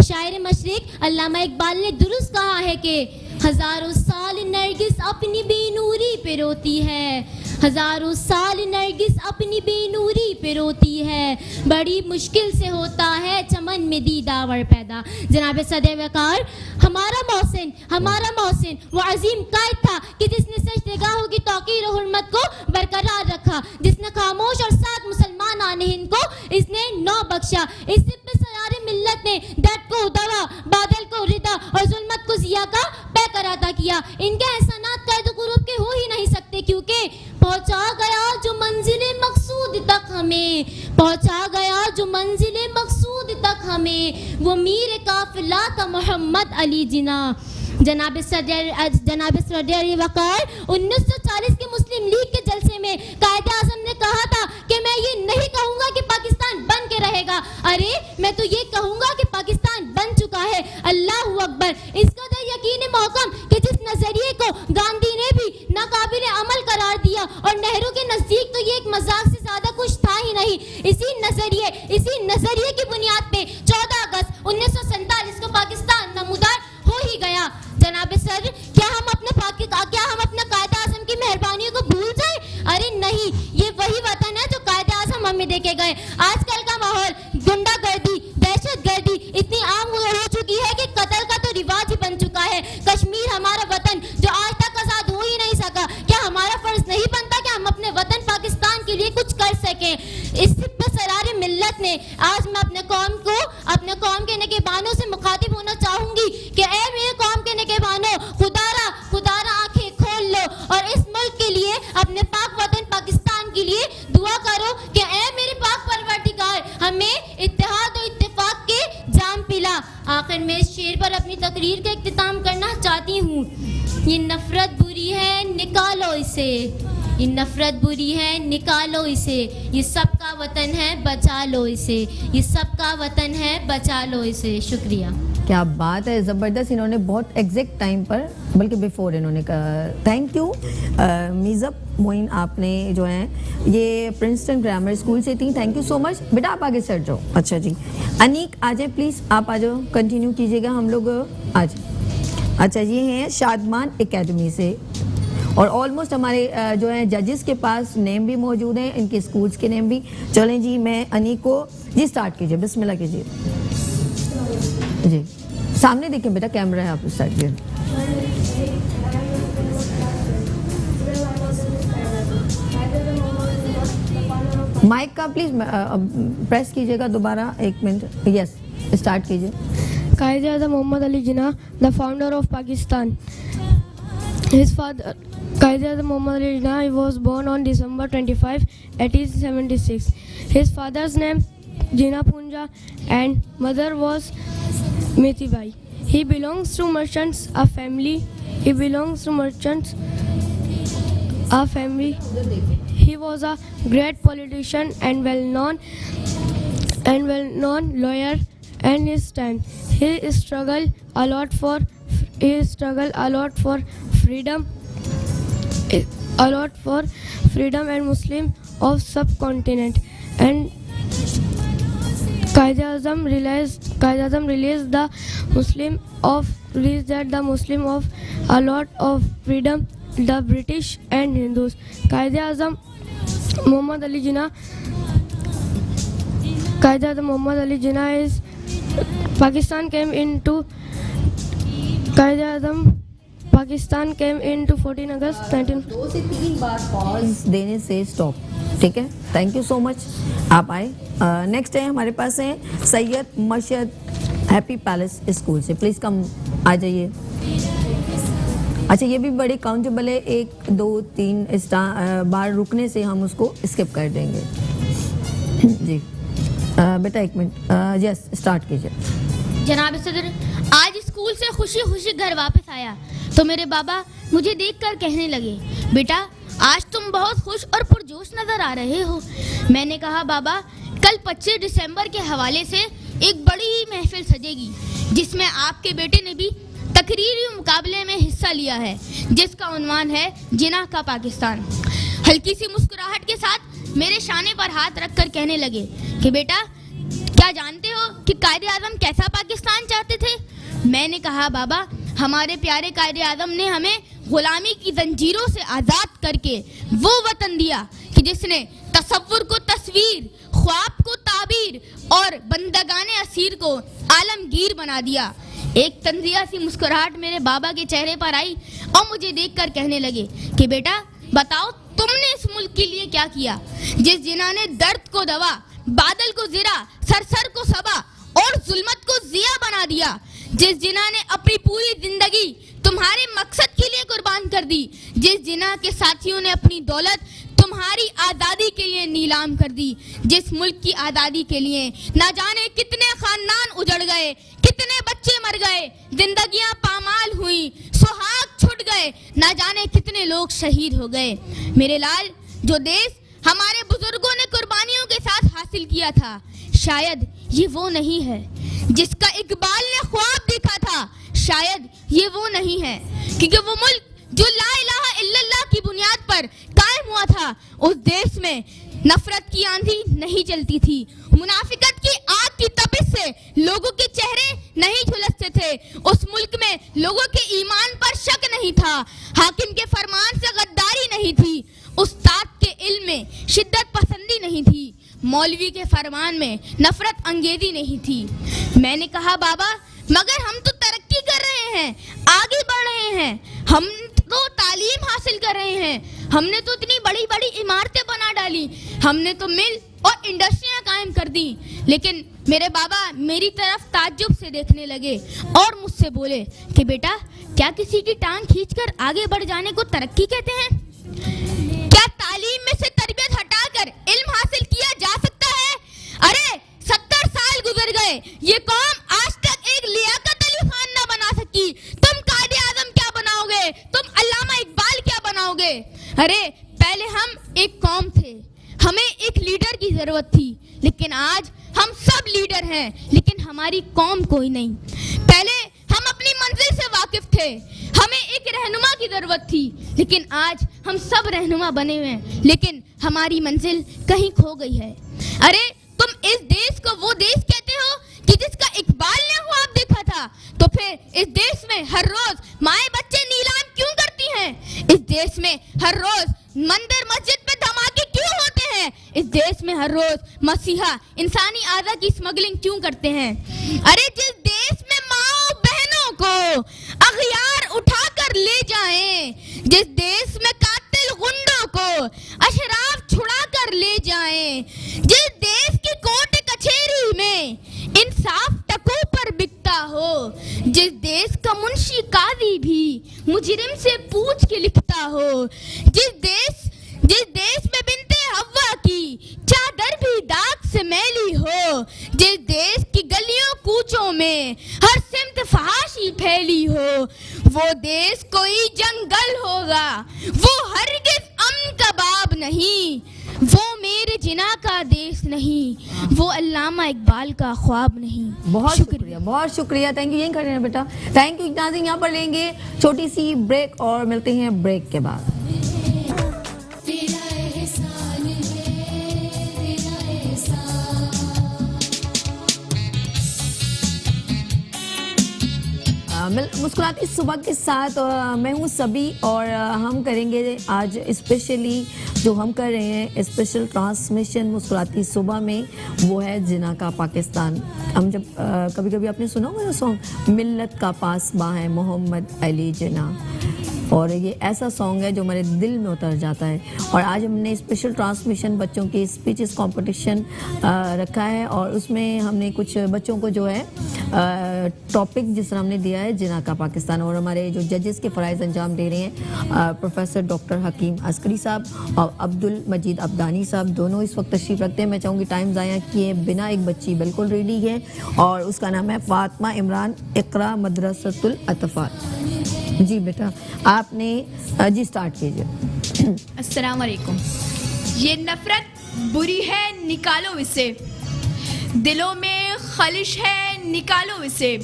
شاعر مشرق علامہ اقبال نے درست کہا ہے کہ ہزاروں سال نرگس اپنی بے نوری پہ روتی ہے, ہزاروں سال نرگس اپنی بے نوری پہ روتی ہے, بڑی مشکل سے ہوتا ہے چمن میں دیداور پیدا. جناب صدر وقار, ہمارا محسن وہ عظیم قائد تھا کہ جس نے سجدگاہوں کی توقیر و حرمت کو برقرار رکھا, جس نے خاموش اور سات مسلمان ہند کو اس نے نو بخشا. اس سے سارے ملت نے درد کو دوا, بادل کو ردا اور ظلمت کو ضیاء کا پیکر ادا کیا. ان کے احسانات قید و غروب کے ہو ہی نہیں سکتے, کیونکہ پہنچا گیا جو منزل مقصود तक हमें पहुंचा गया जो मंजिले मकसूद तक हमें, वो मीर काफिला था मोहम्मद अली जिना। जनाब सदर वकार 1940 के मुस्लिम लीग के जलसे में कायदे आज़म ने कहा था कि मैं ये नहीं कहूँगा कि पाकिस्तान बन के रहेगा, अरे मैं तो ये कहूँगा कि पाकिस्तान बन चुका है। अल्लाहू अकबर। इस कदर यकीन महकम कि जिस नजरिए को गांधी ने भी नाकाबिल अमल करार दिया और नेहरू के नजदीक तो ये एक मजाक से ज्यादा कुछ था ही नहीं। इसी नजरिए की बुनियाद पे 14 अगस्त 1947 को पाकिस्तान नमूदार हो ही गया। जनाब सर, क्या हम अपने कायदे आज़म की मेहरबानियों को भूल जाए? अरे नहीं, ये वही वतन है जो कायदे आज़म हमें देके गए। आजकल का माहौल गुंडागर्दी, दहशतगर्दी इतनी आम हो चुकी है कि कत्ल का तो रिवाज ही बन चुका है। कश्मीर हमारा वतन जो आज तक आजाद हो ही नहीं सका, क्या हमारा फर्ज नहीं बनता कि हम अपने वतन पाकिस्तान के लिए कुछ कर सकें? इस सरारे मिल्लत ने आज मैं अपने कौम के निगहबानों से मुखातिब होना चाहूंगी कि ए मेरे कौम के निगहबानों, खुदारा आंखें खोल लो और इस मुल्क के लिए, अपने पाक वतन पाकिस्तान के लिए दुआ करो कि ए मेरे पाक परवरदिगार हमें इत्तेहाद और इत्तेफाक के जाम पिला। आखिर में इस शेर पर अपनी तकरीर का इख्तिताम करना चाहती हूँ। ये नफरत बुरी है, निकालो इसे। ये नफरत बुरी है, निकालो इसे। ये सबका वतन है, बचा लो इसे। ये सबका वतन है, बचा लो इसे। शुक्रिया। क्या बात है, ज़बरदस्त। इन्होंने बहुत एग्जैक्ट टाइम पर, बल्कि बिफोर इन्होंने कहा। थैंक यू मीज़ब मोइन, आपने जो है ये प्रिंसटन ग्रामर स्कूल से थी। Thank you so much. बेटा आप आगे सर जाओ। अच्छा जी, अनीक आ जाए प्लीज़, आप आ जाओ, कंटिन्यू कीजिएगा। हम लोग आज अच्छा ये हैं शादमान एकेडमी से, और ऑलमोस्ट हमारे जो है जजेस के पास नेम भी मौजूद हैं, इनके स्कूल्स के नेम भी। चलें जी, मैं अनीक को जी स्टार्ट कीजिए, बिस्मिल्लाह कीजिए जी। सामने देखें बेटा, कैमरा है, आप स्टार्ट कीजिए। माइक का प्लीज प्रेस कीजिएगा दोबारा, 1 मिनट। यस, स्टार्ट कीजिए। Qaeda Azam Muhammad Ali Jinnah, the founder of Pakistan. His father, Qaeda Azam Muhammad Ali Jinnah, he was born on December 25, 1876. His father's name Jinnah Punja and mother was Mithibai. He belongs to merchants, a family. He was a great politician and well-known lawyer in his time. He struggled a lot for freedom and Muslim of subcontinent. And Qaeda Azam realized that the Muslim of a lot of freedom, the British and Hindus. Qaeda Azam Muhammad Ali Jinnah is Pakistan came into 14 August 19. 2 से 3 बार pause देने से stop, ठीक है। Thank you so much, आप आए। Next है हमारे पास है Syed Mashhad happy palace school से। प्लीज़ कम आ जाइए। अच्छा, ये भी बड़े काउंटेबल है, 1 2 3 बार रुकने से हम उसको स्किप कर देंगे जी। बेटा 1 मिनट, यस स्टार्ट कीजिए। जनाब सदर, आज स्कूल से खुशी खुशी घर वापस आया तो मेरे बाबा मुझे देखकर कहने लगे, बेटा आज तुम बहुत खुश और पुरजोश नजर आ रहे हो। मैंने कहा बाबा, कल 25 दिसंबर के हवाले से एक बड़ी महफिल सजेगी जिसमें आपके बेटे ने भी तकरीरी मुकाबले में हिस्सा लिया है, जिसका उन्वान है जिन्ना का पाकिस्तान। हल्की सी मुस्कुराहट के साथ मेरे शाने पर हाथ रखकर कहने लगे कि बेटा क्या जानते हो कि कायदे आज़म कैसा पाकिस्तान चाहते थे? मैंने कहा बाबा, हमारे प्यारे कायदे आज़म ने हमें गुलामी की जंजीरों से आज़ाद करके वो वतन दिया कि जिसने तसव्वुर को तस्वीर, ख्वाब को ताबीर और बंदगाने असीर को आलमगीर बना दिया। एक तंजिया सी मुस्कुराहट मेरे बाबा के चेहरे पर आई और मुझे देखकर कहने लगे कि बेटा बताओ तुमने इस मुल्क के लिए क्या किया? जिस जिन्ना ने दर्द को दवा, बादल को ज़िरा, सरसर को सबा और जुल्मत को जिया बना दिया, जिस जिन्ना ने अपनी पूरी जिंदगी तुम्हारे मकसद के लिए कुर्बान कर दी, जिस जिन्ना के साथियों ने अपनी दौलत तुम्हारी आज़ादी के लिए नीलाम कर दी। जिस मुल्क की आज़ादी के लिए ना जाने कितने खानदान उजड़ गए, कितने बच्चे मर गए, जिंदगियां पामाल हुई, सुहाग छूट गए, ना जाने कितने लोग शहीद हो गए। मेरे लाल, जो देश हमारे बुजुर्गों ने कुर्बानियों के साथ हासिल किया था, शायद ये वो नहीं है जिसका इकबाल ने ख्वाब देखा था। शायद ये वो नहीं है, क्योंकि वो मुल्क जो ला इलाहा इल्लल्लाह की बुनियाद पर कायम हुआ था, उस देश में नफरत की आंधी नहीं चलती थी, मुनाफिकत की आग की तपिश से लोगों के चेहरे नहीं झुलसते थे, उस मुल्क में लोगों के ईमान पर शक नहीं था, हाकिम के फरमान से गद्दारी नहीं थी, उस्ताद के इल्म में शिद्दत पसंदी नहीं थी, मौलवी के फरमान में नफरत अंगेजी नहीं थी। मैंने कहा बाबा, मगर हम तो तरक्की कर रहे हैं, आगे बढ़ रहे हैं, हम तो तालीम हासिल कर रहे हैं, हमने तो इतनी बड़ी बड़ी इमारतें बना डाली, हमने तो मिल और इंडस्ट्रियां कायम कर दी। लेकिन मेरे बाबा मेरी तरफ ताज्जुब से देखने लगे और मुझसे बोले कि बेटा, क्या किसी की टांग खींचकर आगे बढ़ जाने को तरक्की कहते हैं? क्या तालीम में से तरबियत हटाकर इल्म हासिल किया जा सकता है? अरे 70 साल गुजर गए, ये कौम आज तक एक लियाकत अली खान ना बना सकी, तुम कायदे आज़म क्या बनाओगे? तुम अल्लामा इकबाल क्या बनाओगे? अरे पहले हम एक कौम थे, हमें एक लीडर की जरूरत थी, लेकिन आज हम सब लीडर हैं, लेकिन हमारी कौम कोई नहीं। पहले हम अपनी मंजिल से वाकिफ थे, हमें एक रहनुमा की जरूरत थी, लेकिन आज हम सब रहनुमा बने हुए हैं, लेकिन हमारी मंजिल कहीं खो गई है। अरे तुम इस देश को वो देश कहते हो कि जिसका इकबाल ने ख्वाब देखा था, तो फिर इस देश में हर रोज माए बच्चे नीलाम क्यों करती हैं? इस देश में हर रोज मंदिर मस्जिद पे धमाके क्यों होते हैं? इस देश में हर रोज मसीहा इंसानी आज़ा की स्मगलिंग क्यों करते हैं? अरे जिस देश में माओ बहनों को अखियार उठाकर ले जाएं, जिस देश में कातिल गुंडों को अशराफ छुड़ा कर ले जाएं, जिस देश की कोर्ट कचहरी में इंसाफ टकों पर बिकता हो, जिस देश का मुंशी काजी भी मुजरिम से पूछ के लिखता हो, जिस देश में बिनते हव्वा की चादर भी दाग से मैली हो, जिस देश की गलियों कूचों में हर सिमत फहाशी फैली हो, वो देश कोई जंगल होगा, वो हरगिज़ अमन का बाब नहीं, वो मेरे जिना का देश नहीं, वो अल्लामा इकबाल का ख्वाब नहीं। बहुत शुक्रिया, बहुत शुक्रिया, थैंक यू। यहीं खड़े हैं बेटा, थैंक यू। नाज़रीन, यहाँ पर लेंगे छोटी सी ब्रेक और मिलते हैं ब्रेक के बाद। मुस्कुराती सुबह के साथ मैं हूँ सभी, और हम करेंगे आज स्पेशली जो हम कर रहे हैं स्पेशल ट्रांसमिशन मुस्कुराती सुबह में, वो है जिना का पाकिस्तान। हम जब कभी कभी आपने सुना होगा सॉन्ग, मिल्लत का पासबां है मोहम्मद अली जिना, और ये ऐसा सॉन्ग है जो हमारे दिल में उतर जाता है। और आज हमने स्पेशल ट्रांसमिशन बच्चों की स्पीचेस कंपटीशन रखा है, और उसमें हमने कुछ बच्चों को जो है टॉपिक जिस तरह हमने दिया है जिना का पाकिस्तान, और हमारे जो जजेस के फ़राइज़ अंजाम दे रहे हैं प्रोफेसर डॉक्टर हकीम अस्करी साहब और अब्दुल मजीद अब्दानी साहब, दोनों इस वक्त तशरीफ़ रखते हैं। मैं चाहूँगी टाइम ज़ाया किए बिना एक बच्ची बिल्कुल रेडी है, और उसका नाम है फातिमा इमरान इकरा मदरसतुल अतफ़ाल। जी बेटा, आपने जी स्टार्ट कीजिए। अस्सलाम वालेकुम। ये नफरत बुरी है, निकालो इसे, दिलों में खलिश है, निकालो इसे,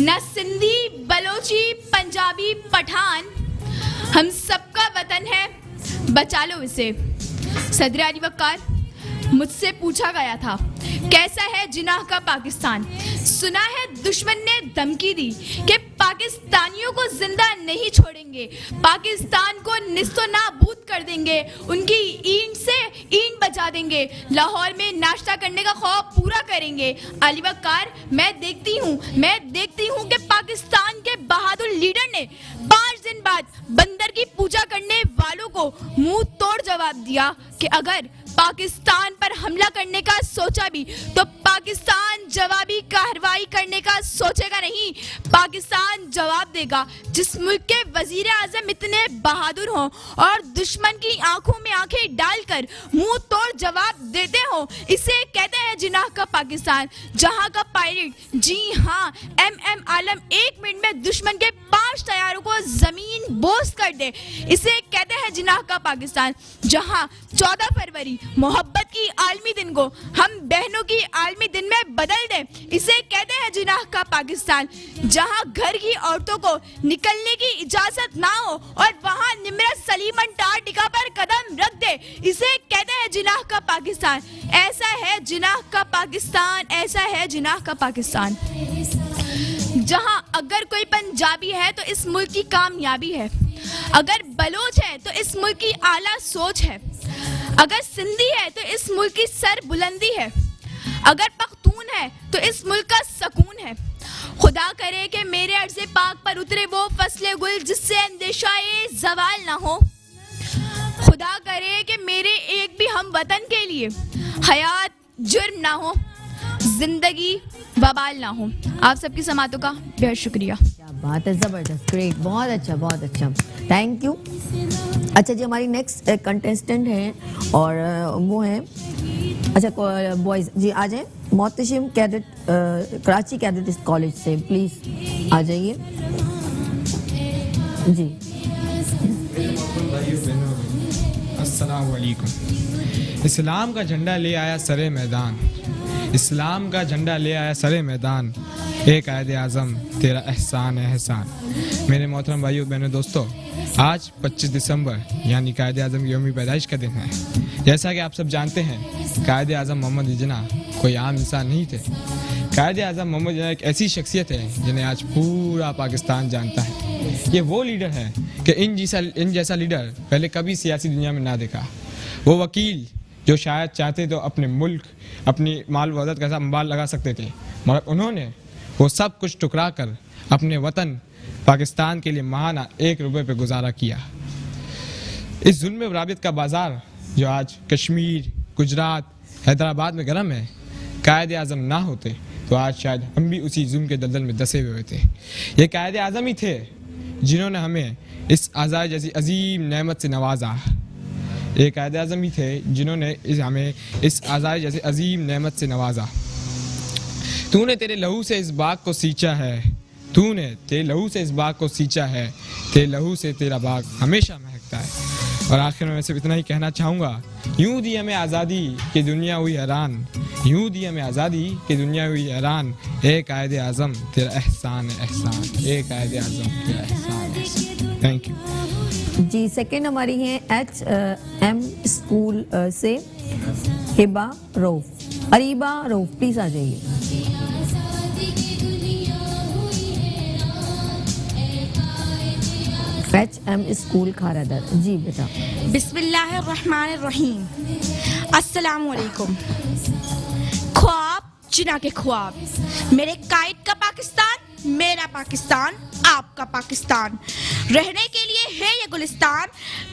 न सिंधी बलोची पंजाबी पठान, हम सबका वतन है, बचा लो इसे। सदर अली वक़ार, मुझसे पूछा गया था कैसा है जिनाह का पाकिस्तान। सुना है दुश्मन ने धमकी दी कि पाकिस्तानियों को जिंदा नहीं छोड़ेंगे, पाकिस्तान को निस्तो नाबूद कर देंगे, उनकी ईंट से ईंट बचा देंगे, लाहौर में नाश्ता करने का ख्वाब पूरा करेंगे। अली वक़ार, मैं देखती हूँ कि पाकिस्तान के बहादुर लीडर ने 5 दिन बाद बंदर की पूजा करने वालों को मुंह तोड़ जवाब दिया कि अगर पाकिस्तान पर हमला करने का सोचा भी तो पाकिस्तान जवाबी कार्रवाई करने का सोचेगा नहीं, पाकिस्तान जवाब देगा। जिस मुल्क के वजीर आजम इतने बहादुर हों और दुश्मन की आंखों में आंखें डालकर मुंह तोड़ जवाब देते हो, इसे कहते हैं जिनाह का पाकिस्तान। जहां का पायलट, जी हाँ, MM आलम 1 मिनट में दुश्मन के 5 तैयारों को जमीन बोस कर दे, इसे कहते हैं जिनाह का पाकिस्तान। जहां 14 फरवरी मोहब्बत की आलमी दिन को हम बहनों की आलमी दिन में बदल दें, इसे कहते हैं जिनाह का पाकिस्तान। जहां घर की औरतों को निकलने की इजाजत ना हो और वहां निम्रत सलीम अंटार्कटिका पर कदम रख दे, इसे कहते हैं जिनाह का पाकिस्तान। ऐसा है जिनाह का पाकिस्तान, ऐसा है जिनाह का पाकिस्तान। जहां अगर कोई पंजाबी है तो इस मुल्क की कामयाबी है, अगर बलोच है तो इस मुल्क की आला सोच है, अगर सिंधी है तो इस मुल्क की सर बुलंदी है, अगर पख्तून है तो इस मुल्क का सकून है। खुदा करे कि मेरे अर्ज़े पाक पर उतरे वो फसले गुल जिससे अंदेशाए ज़वाल ना हो। खुदा करे कि मेरे एक भी हम वतन के लिए हयात जुर्म ना हो, जिंदगी वबाल ना हो। आप सबकी समातों का बेहद शुक्रिया। क्या बात है, ज़बरदस्त, ग्रेट, बहुत अच्छा, बहुत अच्छा, थैंक यू। अच्छा जी, हमारी नेक्स्ट कंटेस्टेंट हैं और वो हैं, अच्छा बॉयज़ जी आ जाएं, Mohtashim cadet Karachi cadet college से, प्लीज़ आ जाइए जी। अस्सलाम वालेकुम। इस्लाम का झंडा ले आया सरे मैदान, इस्लाम का झंडा ले आया सरे मैदान, ए कायदे आज़म तेरा एहसान है एहसान। मेरे मोहतरम भाइयों बहनों दोस्तों, आज 25 दिसंबर यानी कायदे आज़म की यौम पैदाइश का दिन है। जैसा कि आप सब जानते हैं, कायदे आज़म मोहम्मद अली जिन्ना कोई आम इंसान नहीं थे। कायदे आज़म मोहम्मद जिन्ना एक ऐसी शख्सियत है जिन्हें आज पूरा पाकिस्तान जानता है। ये वो लीडर है कि इन जैसा लीडर पहले कभी सियासी दुनिया में ना देखा। वो वकील जो शायद चाहते तो अपने मुल्क, अपनी माल वदत का संभाल लगा सकते थे, मगर उन्होंने वो सब कुछ टुकरा कर अपने वतन पाकिस्तान के लिए महाना 1 रुपये पे गुजारा किया। इस जुल्म बराबियत का बाजार जो आज कश्मीर, गुजरात, हैदराबाद में गर्म है, कायदे आज़म ना होते तो आज शायद हम भी उसी जुल्म के दलदल में दसे हुए थे। ये कायदे आज़म ही थे जिन्होंने हमें इस आज़ादी जैसी अजीम नेमत से नवाजा। ये कायदे आज़म ही थे जिन्होंने हमें इस आज़ादी जैसी अजीम नेमत से नवाजा। तूने तेरे लहू से इस बाग को सींचा है, तूने तेरे लहू से इस बाग को सींचा है, तेरे लहू से तेरा बाग हमेशा महकता है। और आखिर में मैं सिर्फ इतना ही कहना चाहूँगा, यूँ दी हमें आज़ादी कि दुनिया हुई हैरान, यूँ दी हमें आज़ादी कि दुनिया हुई हैरान, ए कायदे आज़म तेरा एहसान है एहसान, ए कायदे आज़म तेरा एहसान है एहसान। Thank you ji. सेकंड हमारी हैं HM स्कूल से हिबा रऊफ, अरीबा रऊफ, प्लीज़ आ जाइए। HM स्कूल खारादर जी बेटा। बिस्मिल्लाहिर्रहमानिर्रहीम, अस्सलाम वालेकुम। ख्वाब जिना के ख्वाब, मेरे कायद का पाकिस्तान, मेरा पाकिस्तान, आपका पाकिस्तान। रहने के लिए है ये गुलिस्तान,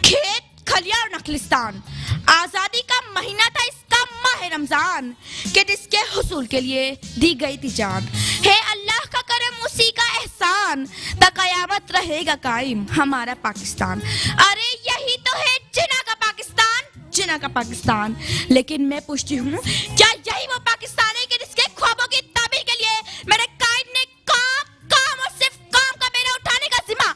खेत खलिया और नखलिस्तान। आज़ादी का महीना था इसका माह रमज़ान, कि जिसके हुसूल के लिए दी गई थी जान। है अल्लाह का करम, उसी का एहसान, तक़यामत रहेगा कायम हमारा पाकिस्तान। अरे यही तो है जिना का पाकिस्तान, जिना का पाकिस्तान। लेकिन मैं पूछती हूँ, क्या यही वो पाकिस्तान है कि जिसके ख्वाबों की ताबीर के लिए मेरे कायद ने काम और सिर्फ काम का बेड़ा उठाने का जिम्मा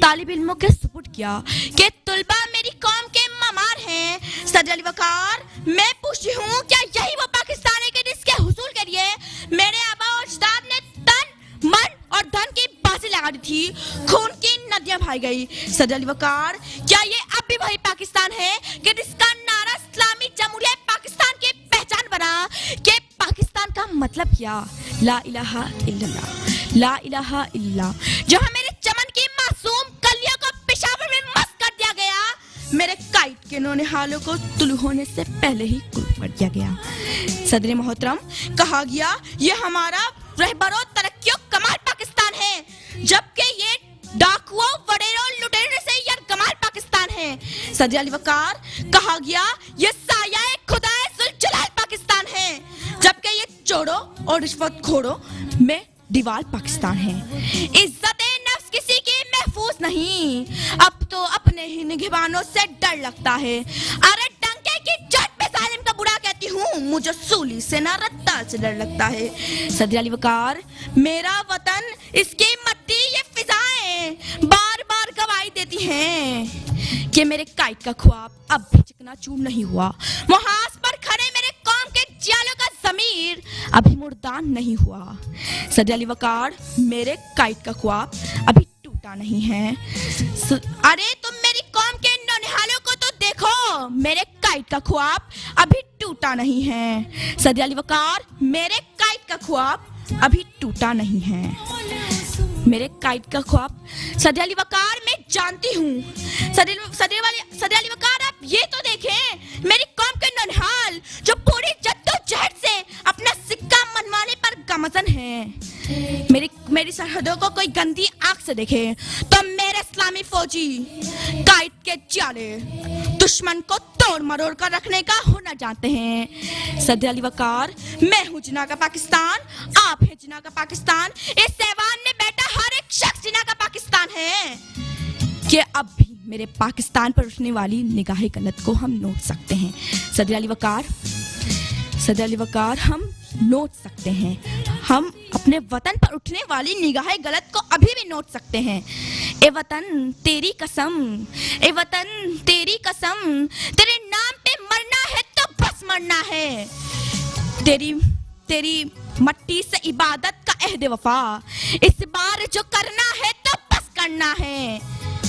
तालिब इल्मों के सुपुर्द किया कि तुलबा मेरी कौम के ममार हैं सजल वकार। मैं पूछती हूँ, क्या यही वो पाकिस्तान है कि जिसके हुसूल के लिए मेरे आबा और अजदाद ने तन, मन और धन की बाजी लगा दी थी, खून की नदियां बहाई गई सजल वकार। क्या ये अब भी वही पाकिस्तान है कि जिसका नारा इस्लामी जमहूरियत पाकिस्तान की पहचान बना, कि पाकिस्तान का मतलब क्या, ला इलाहा इल्लल्लाह, ला इलाहा इल्लल्लाह। जहाँ मेरे चमन की मासूम कलियों को पेशावर में मस्त कर दिया गया, मेरे काइट के नौनिहालों को तुलू होने से पहले ही कुरूप कर दिया गया। सदर मोहतरम, कहा गया ये हमारा रहबरो तरक्कियों कमाल पाकिस्तान है, जबकि ये डाकुओं वडेरों लुटेरों से यार कमाल पाकिस्तान है। सदर अली वकार, कहा गया ये साया खुदा जुल जलाल पाकिस्तान है, जबकि ये चोरों और रिश्वतखोरों में दीवार पाकिस्तान है। इज्जत नफ्स किसी की महफूज नहीं, अब तो अपने ही निगहबानों से डर लगता है। अरे डंके की चोट पे सालिम का बुरा कहती हूँ, मुझे सूली से ना रत्ता से डर लगता है। सदर अली वकार, मेरा वतन, इसकी मट्टी, ये फिजाएं बार बार गवाही देती हैं कि मेरे काइट का ख्वाब अब भी चिकनाचूर नहीं हुआ। मुहास पर खड़े मेरे कौम के जियालों का ज़मीर अभी मुर्दान नहीं हुआ। सदर अली वकार, मेरे काइट का ख्वाब अभी टूटा नहीं है। अरे तुम मेरी कौम के नौनिहालों को तो देखो, मेरे काइट का ख्वाब अभी टूटा नहीं है। सदर अली वकार, मेरे काइट का ख्वाब अभी टूटा नहीं है। मेरे काइट का ख्वाब, सदर अली वकार, मैं जानती हूँ। सदर अली वकार, आप ये तो देखें, मेरी कौम के नौनिहाल जो पूरी जद्दोजहद से अपना सिक्का मनवाने पर गमजन है। मेरी सरहदों को कोई गंदी आंख से देखे तो मेरे इस्लामी फौजी काइट के जाले दुश्मन को तोड़ मरोड़ कर रखने का हुनर जानते हैं। सदर अली वकार, मैं हूँ जिना का पाकिस्तान, आप हैं जिना का पाकिस्तान, इस ऐवान में बैठा हर एक शख्स जिना का पाकिस्तान है। कि अब भी मेरे पाकिस्तान पर उठने वाली निगाह गलत को हम नोट सकते हैं। सदर अली वकार, हम नोट सकते हैं। हम अपने वतन पर उठने वाली निगाह गलत को अभी भी नोट सकते हैं। ए वतन तेरी कसम, ए वतन तेरी कसम, तेरे नाम पे मरना है तो बस मरना है। तेरी मट्टी से इबादत का अहद वफा, इस बार जो करना है तो बस करना है।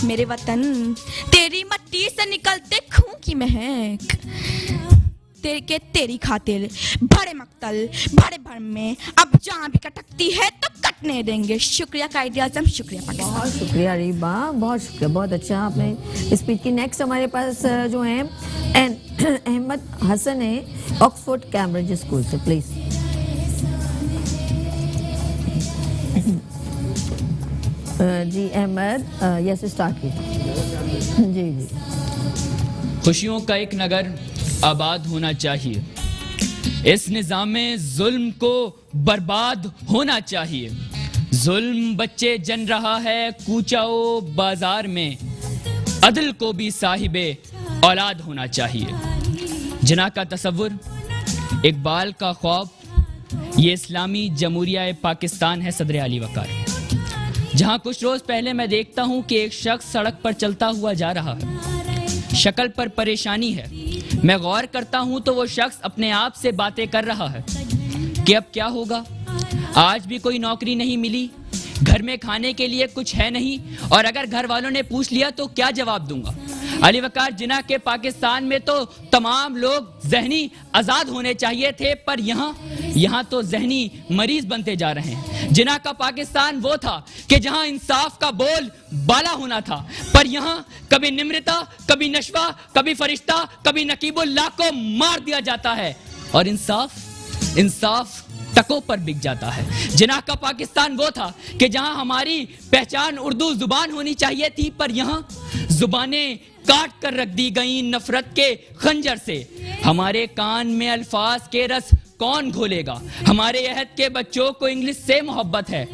मेरे वतन, तेरी मट्टी से निकलते खून की महक, तेरी खातिर बड़े मक्तल, बड़े भरम में अब जहाँ भी कटकती है तो कटने देंगे। शुक्रिया कायदे आज़म, शुक्रिया पाकिस्तान। बहुत शुक्रिया रीबा, बहुत शुक्रिया, बहुत अच्छा आपने स्पीच की। नेक्स्ट हमारे पास जो है अहमद हसन है, ऑक्सफोर्ड कैम्ब्रिज स्कूल से, प्लीज। जी अहमद, यस स्टार्ट कीजिए। जी जी। खुशियों का एक नगर आबाद होना चाहिए, इस निज़ाम जुल्म को बर्बाद होना चाहिए। जुल्म बच्चे जन रहा है कूचाओ बाजार में, अदल को भी साहिबे औलाद होना चाहिए। जिना का तसव्वुर, इकबाल का ख्वाब, ये इस्लामी जमहूरिया पाकिस्तान है। सदर अली वकार, जहाँ कुछ रोज पहले मैं देखता हूँ कि एक शख्स सड़क पर चलता हुआ जा रहा है, शक्ल पर परेशानी है। मैं गौर करता हूँ तो वो शख्स अपने आप से बातें कर रहा है कि अब क्या होगा, आज भी कोई नौकरी नहीं मिली, घर में खाने के लिए कुछ है नहीं, और अगर घर वालों ने पूछ लिया तो क्या जवाब दूंगा। अली वकार, जिना के पाकिस्तान में तो तमाम लोग ज़हनी आज़ाद होने चाहिए थे, पर यहाँ तो ज़हनी मरीज बनते जा रहे हैं। जिना का पाकिस्तान वो था कि जहाँ इंसाफ का बोल बाला होना था, पर यहाँ कभी निम्रता, कभी नशवा, कभी फरिश्ता, कभी नकीबुल्लाह को मार दिया जाता है और इंसाफ टकों पर बिक जाता है। जिना का पाकिस्तान वो था कि जहां हमारी पहचान उर्दू जुबान होनी चाहिए थी, पर यहां जुबानें काट कर रख दी गई नफरत के खंजर से। हमारे कान में अल्फाज के रस कौन घोलेगा, हमारे अहद के बच्चों को इंग्लिश से मोहब्बत है,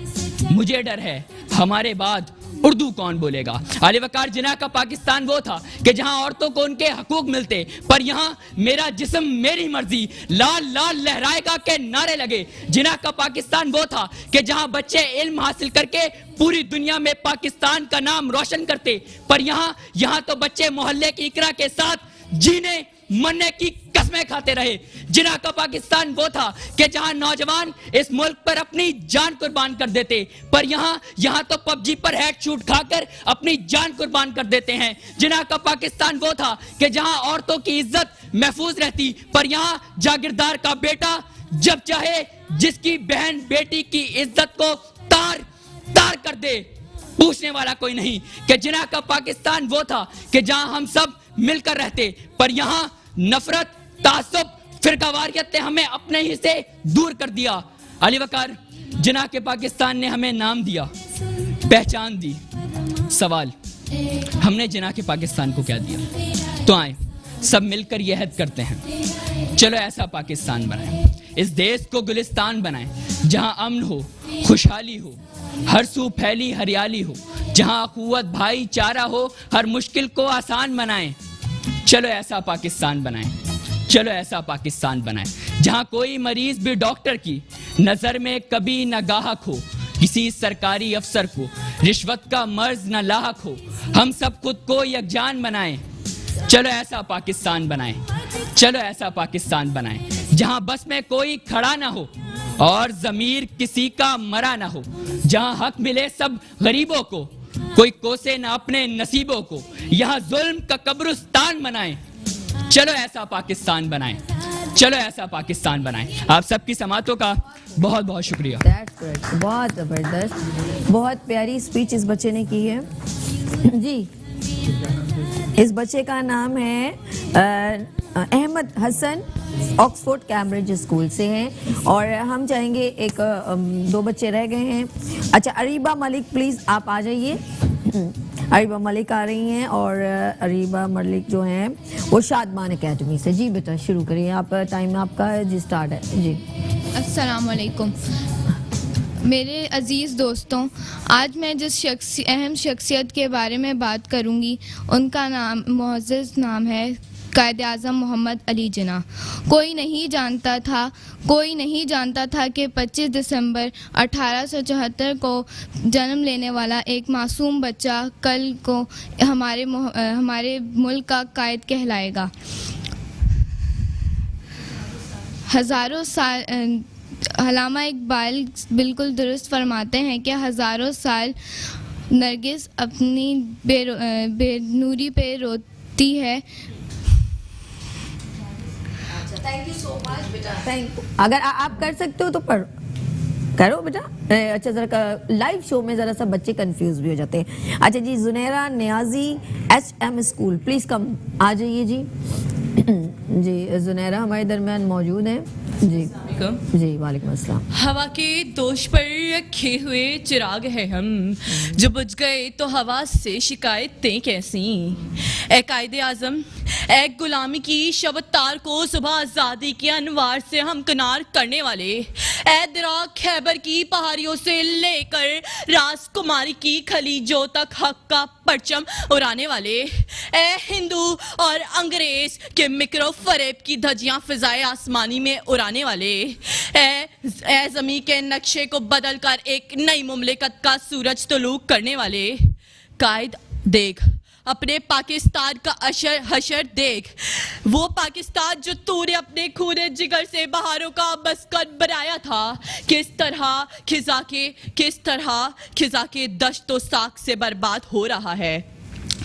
मुझे डर है हमारे बाद उर्दू कौन बोलेगा। अली वकार, जिना का पाकिस्तान वो था कि जहां औरतों को उनके हकूक मिलते, पर यहां मेरा जिस्म मेरी मर्जी, लाल लाल लहराएगा के नारे लगे। जिना का पाकिस्तान वो था कि जहां बच्चे इल्म हासिल करके पूरी दुनिया में पाकिस्तान का नाम रोशन करते, पर यहां तो बच्चे मोहल्ले की इकरा के साथ जीने मरने की कस्में खाते रहे। जिना का पाकिस्तान वो था कि जहां नौजवान इस मुल्क पर अपनी जान कुर्बान कर देते, पर यहां तो पबजी पर हेडशॉट खाकर अपनी जान कुर्बान कर देते हैं। जिना का पाकिस्तान वो था कि जहां औरतों की इज्जत महफूज रहती, पर यहां जागीरदार का बेटा जब चाहे जिसकी बहन बेटी की इज्जत को तार तार कर दे, पूछने वाला कोई नहीं। कि जिना का पाकिस्तान वो था कि जहां हम सब मिलकर रहते, पर यहां नफरत, तासुब, फिरकावारियत ने हमें अपने ही से दूर कर दिया। अली वकार, जिना के पाकिस्तान ने हमें नाम दिया, पहचान दी। सवाल, हमने जिना के पाकिस्तान को क्या दिया? तो आए सब मिलकर ये अहद करते हैं, चलो ऐसा पाकिस्तान बनाएं, इस देश को गुलिस्तान बनाएं, जहां अमन हो, खुशहाली हो, हर सू फैली हरियाली हो, जहां अखुवत भाईचारा हो, हर मुश्किल को आसान बनाएं। चलो ऐसा पाकिस्तान बनाएं, चलो ऐसा पाकिस्तान बनाएं, जहां कोई मरीज भी डॉक्टर की नजर में कभी न गाहक हो, किसी सरकारी अफसर को रिश्वत का मर्ज न लाहक हो, हम सब खुद को यकजान बनाएं। चलो ऐसा पाकिस्तान बनाएं, चलो ऐसा पाकिस्तान बनाएं, जहां बस में कोई खड़ा ना हो और ज़मीर किसी का मरा ना हो, जहां हक मिले सब गरीबों को, कोई कोसे ना अपने नसीबों को, यहाँ जुल्म का कब्रिस्तान बनाएं। चलो ऐसा पाकिस्तान बनाएं, चलो ऐसा पाकिस्तान बनाएं। आप सबकी समातों का बहुत बहुत शुक्रिया। That's great. बहुत ज़बरदस्त, बहुत प्यारी स्पीच इस बच्चे ने की है जी। इस बच्चे का नाम है Ahmad Hasan, Oxford Cambridge school से हैं। और हम चाहेंगे दो बच्चे रह गए हैं। अच्छा, अरीबा मलिक प्लीज़ आप आ जाइए। अरीबा मलिक आ रही हैं और अरीबा मलिक जो हैं वो शादमान एकेडमी से। जी बेटा शुरू करिए, आप टाइम आपका जी स्टार्ट है जी। अस्सलाम वालेकुम मेरे अज़ीज़ दोस्तों, आज मैं जिस अहम शख्सियत के बारे में बात करूंगी उनका नाम मुअज़्ज़ज़ नाम है कायदे आज़म मोहम्मद अली जिन्ना। कोई नहीं जानता था कि 25 दिसंबर 1874 को जन्म लेने वाला एक मासूम बच्चा कल को हमारे मुल्क का कायद कहलाएगा। हज़ारों साल अल्लामा इकबाल बिल्कुल दुरुस्त फरमाते हैं कि हज़ारों साल नरगिस अपनी बेनूरी पे रोती है। थैंक यू सो मच बेटा, थैंक यू। अगर आप कर सकते हो तो करो बेटा। अच्छा, ज़रा लाइव शो में ज़रा सा बच्चे कंफ्यूज भी हो जाते हैं। अच्छा जी, Juneira Niazi HM school please come आ जाइए जी। जी जुनैरा हमारे दरमियान मौजूद हैं जी। जी वालेकुम अस्सलाम। हवा के दोष पर रखे हुए चिराग है हम, जो बुझ गए तो हवा से शिकायतें कैसी। ए कायदे आज़म, ए गुलामी की शबतार को सुबह आज़ादी के अनवार से हम किनार करने वाले, ए दिराक खैबर की पहाड़ियों से लेकर राजकुमारी की खलीजों तक हक का परचम उड़ाने वाले, ए हिंदू और अंग्रेज के मिक्रो फरेब की धज्जियां फिजाए आसमानी में उड़ाने वाले, ए ज़मीन के नक्शे को बदल कर एक नई मुमलिकत का सूरज तुलूक करने वाले। कायद देख अपने पाकिस्तान का हशर देख, वो पाकिस्तान जो तूने अपने खूने जिगर से बहारों का मस्कन बनाया था, किस तरह खिजा के दश्तो साख से बर्बाद हो रहा है।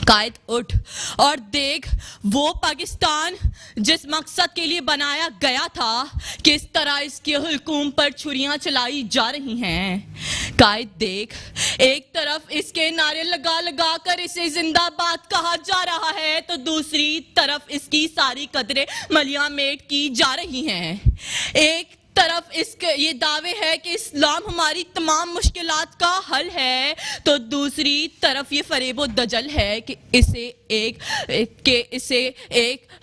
कायद उठ और देख वो पाकिस्तान जिस मकसद के लिए बनाया गया था, किस तरह इसके हुक्म पर छुरियां चलाई जा रही हैं। कायद देख, एक तरफ इसके नारे लगा लगा कर इसे जिंदाबाद कहा जा रहा है, तो दूसरी तरफ इसकी सारी कदरें मलिया मेट की जा रही हैं। एक तरफ इसके ये दावे है कि इस्लाम हमारी तमाम मुश्किलात का हल है, तो दूसरी तरफ ये फरेबो दजल है कि इसे एक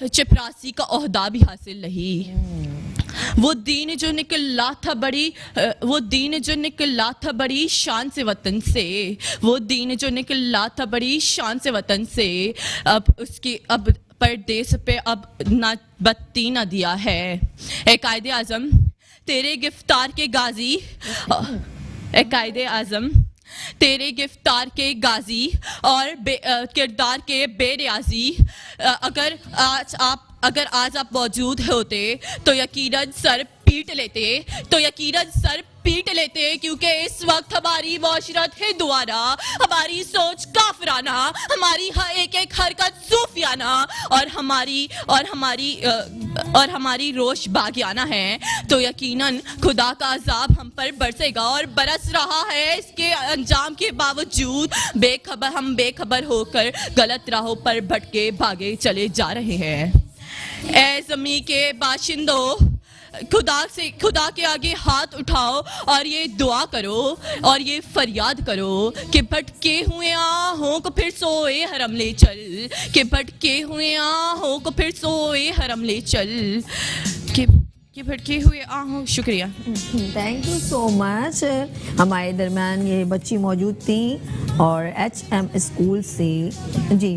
चपरासी का ओहदा भी हासिल नहीं। वो दीन जो निकला था बड़ी शान से वतन से, वो दीन जो निकला था बड़ी शान से वतन से, अब परदेस पे अब ना बत्ती न दिया है। ए कायदे आज़म तेरे गिफ्तार के गाजी, ए कायदे आज़म तेरे गिफ्तार के गाजी और किरदार के बेरियाजी, अगर आज आप मौजूद होते तो यकीनन सर पीट लेते, क्योंकि इस वक्त हमारी मौशरत हिंदुआना, हमारी सोच काफिराना, हमारी एक एक हरकत सूफियाना और हमारी रोश बागियाना है, तो यकीनन खुदा का अजाब हम पर बरसेगा और बरस रहा है। इसके अंजाम के बावजूद हम बेखबर होकर गलत राहों पर भटके भागे चले जा रहे हैं। ए ज़मीं के बाशिंदों, खुदा के आगे हाथ उठाओ और ये दुआ करो और ये फरियाद करो कि भटके हुए आहों को फिर सोए हरम ले चल, कि भटके हुए आहों को फिर सोए हरम ले चल, कि भटके हुए आहों. शुक्रिया. Thank you so much. हमारे दरमियान ये बच्ची मौजूद थी और HM स्कूल से जी.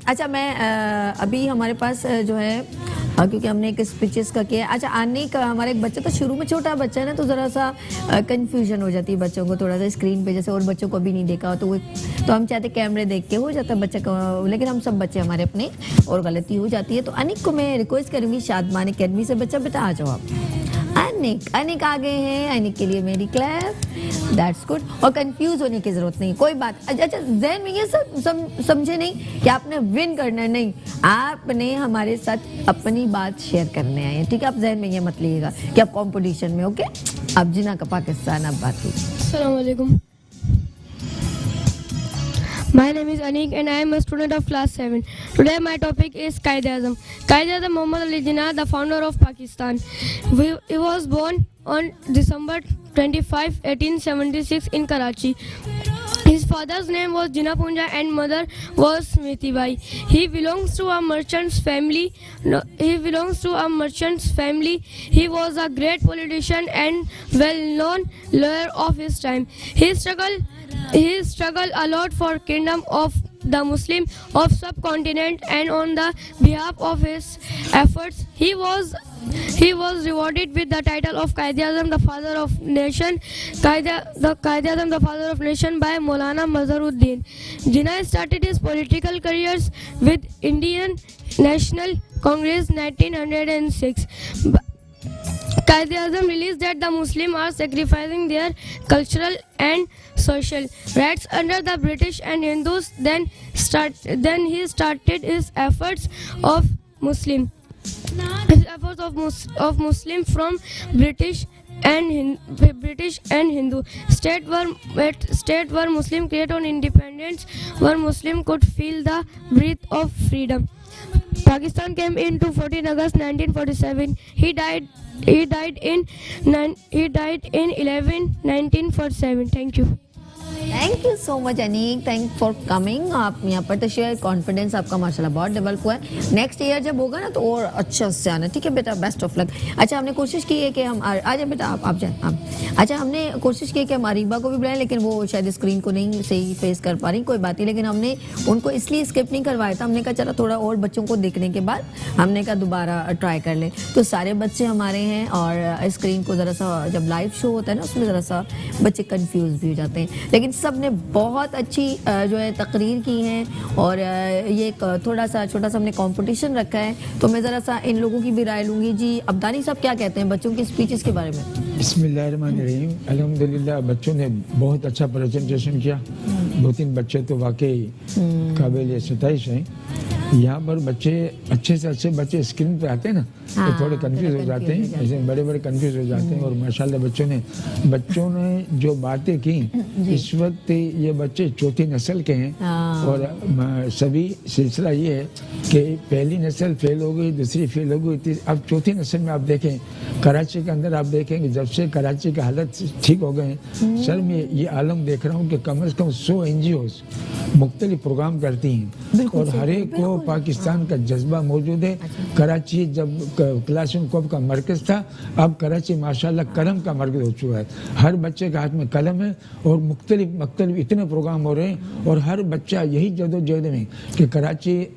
अच्छा मैं अभी हमारे पास जो है क्योंकि हमने एक स्पीचेस का किया. अच्छा आने का हमारा एक बच्चा तो शुरू में छोटा बच्चा है ना, तो ज़रा सा कंफ्यूजन हो जाती है बच्चों को थोड़ा सा स्क्रीन पे, जैसे और बच्चों को भी नहीं देखा तो वो तो हम चाहते कैमरे देख के हो जाता है बच्चा का, लेकिन हम सब बच्चे हमारे अपने और गलती हो जाती है. तो अनिक को मैं रिक्वेस्ट करूँगी शादमान अकेडमी से, बच्चा बेटा आ जाओ आप. अनिक आ गए हैं. अनिक के लिए मेरी क्लैप. That's good. और कंफ्यूज होने की जरूरत नहीं, कोई बात. अच्छा जहन में ये सब समझे नहीं कि आपने विन करना है, नहीं, आपने हमारे साथ अपनी बात शेयर करने आए हैं, ठीक है. आप जहन में ये मत लीजिएगा कि आप कंपटीशन में. ओके. अब जिना का पाकिस्तान, अब बात कीजिए. अस्सलाम वालेकुम. My name is Anik and I am a student of class 7. Today my topic is Quaid-e-Azam. Quaid-e-Azam Muhammad Ali Jinnah, the founder of Pakistan. He was born on December 25, 1876 in Karachi. His father's name was Jinnah Punja and mother was Smriti Bai. He belongs to a merchant's family. He was a great politician and well-known lawyer of his time. He struggled a lot for kingdom of the Muslim of subcontinent, and on the behalf of his efforts he was rewarded with the title of Quaid-e-Azam, the father of nation. Quaid-e-Azam, the father of nation, by Maulana Mazharuddin. Jinnah started his political careers with Indian National Congress 1906. Quaid-e-Azam realized that the Muslims are sacrificing their cultural and social rights under the British and Hindus. Then he started his efforts of Muslim from British and Hindu state were Muslim create on independence, where Muslim could feel the breath of freedom. Pakistan came into 14 August 1947. He died in 1947. Thank you. Thank you so much Aneek. Thank for coming. आप यहाँ पर तशरीफ, confidence आपका माशाल्लाह बहुत develop हुआ है. Next year जब होगा ना तो और अच्छा से आना, ठीक है बेटा. Best of luck. अच्छा हमने कोशिश की है कि हम आ जाए बेटा, आप जाए आप. अच्छा हमने कोशिश की कि हम अरीबा को भी बुलाएं, लेकिन वो शायद स्क्रीन को नहीं सही फेस कर पा रही. कोई बात नहीं, लेकिन हमने उनको इसलिए स्किप नहीं करवाया था. हमने कहा चलो थोड़ा और बच्चों को देखने के बाद हमने कहा दोबारा ट्राई कर लें. तो सारे बच्चे हमारे हैं और स्क्रीन को ज़रा सा जब लाइव शो होता है ना उसमें ज़रा सा बच्चे कन्फ्यूज़ भी हो जाते हैं. लेकिन सब ने बहुत अच्छी जो है तकरीर की हैं और ये एक थोड़ा सा छोटा सा हमने कंपटीशन रखा है. तो मैं ज़रा सा इन लोगों की भी राय लूँगी. जी अब्दानी साहब क्या कहते हैं बच्चों की स्पीचेस के बारे में? बिस्मिल्लाहिर्रहमानिर्रहीम. अल्हम्दुलिल्लाह बच्चों ने बहुत अच्छा प्रेजेंटेशन किया. 2-3 बच्चे तो वाकई काबिल सताइश हैं. यहाँ पर बच्चे अच्छे से अच्छे बच्चे स्क्रीन पे आते हैं ना तो थोड़े कंफ्यूज हो जाते हैं, ऐसे बड़े कंफ्यूज हो जाते हैं. और माशाल्लाह बच्चों ने जो बातें की, इस वक्त ये बच्चे चौथी नस्ल के हैं. और सभी सिलसिला ये है कि पहली नस्ल फेल हो गई, दूसरी फेल हो गई, अब चौथी नस्ल में आप देखें कराची के अंदर आप देखेंगे जब से कराची का हालत ठीक हो गए सर मैं ये आलम देख रहा हूँ कि कम से कम 100 NGOs मुख्तलिफ प्रोग्राम करती हैं और हर एक को पाकिस्तान का जज्बा मौजूद है. कराची जब क्लासरूम का मरकज़ था, अब कराची माशाल्लाह कलम का मरकज़ हो चुका है. हर बच्चे के हाथ में कलम है और मुख्तलिफ इतने प्रोग्राम हो रहे हैं और हर बच्चा यही जदोजहद में कि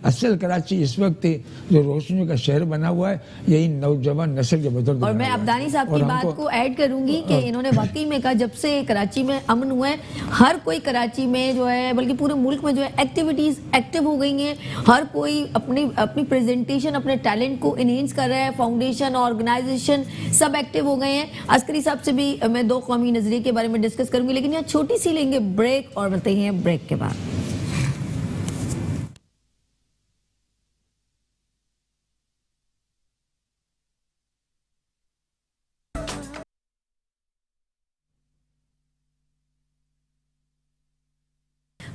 असल कराची इस वक्त जो रोशनी का शहर बना हुआ है यही नौजवान नस्ल के बदौलत. और मैं अब्दानी साहब की बात को ऐड करूंगी कि इन्होंने वाकई में कहा जब से कराची में अमन हुआ है हर कोई कराची में जो है बल्कि पूरे मुल्क में जो है एक्टिविटीज एक्टिव हो गई हैं. हर कोई अपनी प्रेजेंटेशन अपने टैलेंट को इनहेंस कर रहा है. फाउंडेशन ऑर्गेनाइजेशन सब एक्टिव हो गए हैं. अस्करी साहब से भी मैं 2 कौमी नजरिए के बारे में डिस्कस करूंगी, लेकिन यहाँ छोटी सी लेंगे ब्रेक और बताइए हैं ब्रेक के बाद.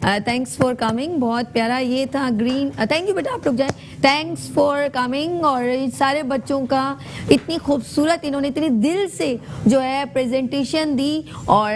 थैंक्स फॉर कमिंग, बहुत प्यारा ये था ग्रीन। थैंक यू बेटा, आप लोग जाएं। Thanks for coming. और सारे बच्चों का इतनी खूबसूरत, इन्होंने इतनी दिल से जो है प्रेजेंटेशन दी। और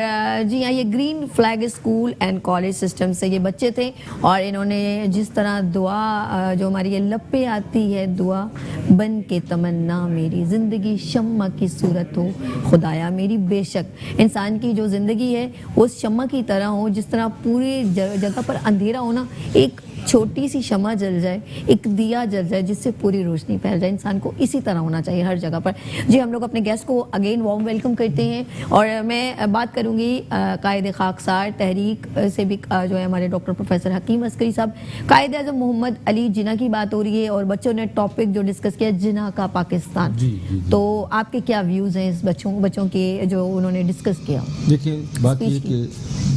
जी हाँ, ये green flag school and college system से ये बच्चे थे। और इन्होंने जिस तरह दुआ जो हमारी ये लब पे आती है, दुआ बन के तमन्ना मेरी ज़िंदगी शम्मा की सूरत हो खुदाया मेरी, बेशक इंसान की जो ज़िंदगी है वो शम्मा की तरह हो, जिस तरह पूरी जगह पर अंधेरा हो ना, एक छोटी सी शम्मा जल जाए, एक दिया जल जाए जिससे पूरी रोशनी फैल जाए। इंसान को इसी तरह होना चाहिए हर जगह पर। जी, हम लोग अपने गेस्ट को अगेन वार्म वेलकम करते हैं। और मैं बात करूंगी कायदे खाकसार तहरीक से भी जो है हमारे डॉक्टर प्रोफेसर हकीम अस्करी साहब। कायदे आज़म मोहम्मद अली जिन्ना की बात हो रही है और बच्चों ने टॉपिक जो डिस्कस किया जिन्ना का पाकिस्तान। जी। तो आपके क्या व्यूज़ हैं इस बच्चों के जो उन्होंने डिस्कस किया? देखिए, बात ये कि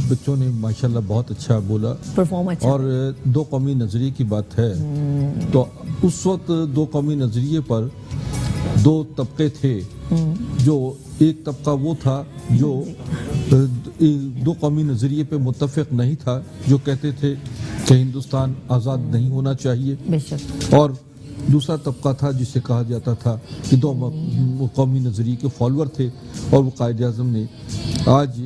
बच्चों ने माशाल्लाह बहुत अच्छा बोला, परफॉर्म अच्छा। और दो कौमी नज़रिए की बात है। तो उस वक्त दो कौमी नज़रिए पर दो तबके थे। जो एक तबका वो था जो दो कौमी नज़रिए पे मुत्तफ़िक़ नहीं था, जो कहते थे कि हिंदुस्तान आज़ाद नहीं होना चाहिए। और दूसरा तबका था जिसे कहा जाता था कि दो कौमी नज़रिए के फॉलोअर थे। और वो कायदे आज़म ने आज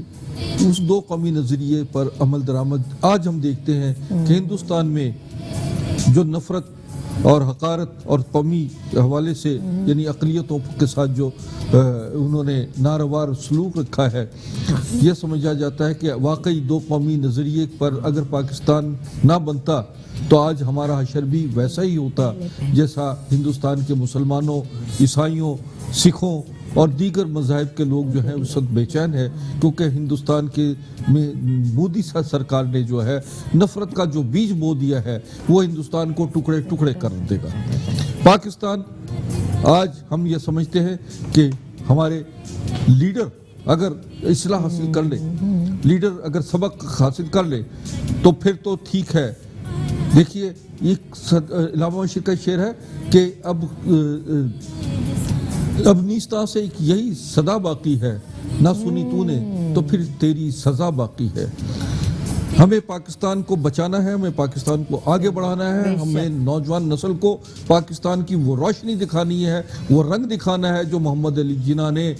उस दो कौमी नज़रिए पर अमल दरामद, आज हम देखते हैं कि हिंदुस्तान में जो नफ़रत और हकारत और कौमी हवाले से यानी अक़लियतों के साथ जो उन्होंने नारवार सलूक रखा है, यह समझा जाता है कि वाकई दो कौमी नज़रिए पर अगर पाकिस्तान ना बनता तो आज हमारा हशर भी वैसा ही होता जैसा हिंदुस्तान के मुसलमानों, ईसाइयों, सिखों और दीगर मज़ाहिब के लोग जो हैं उस वक्त बेचैन है, क्योंकि हिंदुस्तान के में मोदी सरकार ने जो है नफ़रत का जो बीज बो दिया है वो हिंदुस्तान को टुकड़े टुकड़े कर देगा। पाकिस्तान आज हम ये समझते हैं कि हमारे लीडर अगर इस्लाह हासिल कर ले, लीडर अगर सबक हासिल कर ले तो फिर तो ठीक है। देखिए, एक इलामा बशीर का शेर है कि अब नीस्ता से एक यही सदा बाकी है, ना सुनी तूने तो फिर तेरी सज़ा बाकी है। हमें पाकिस्तान को बचाना है, हमें पाकिस्तान को आगे बढ़ाना है, हमें नौजवान नस्ल को पाकिस्तान की वो रोशनी दिखानी है, वो रंग दिखाना है जो मोहम्मद अली जिन्ना ने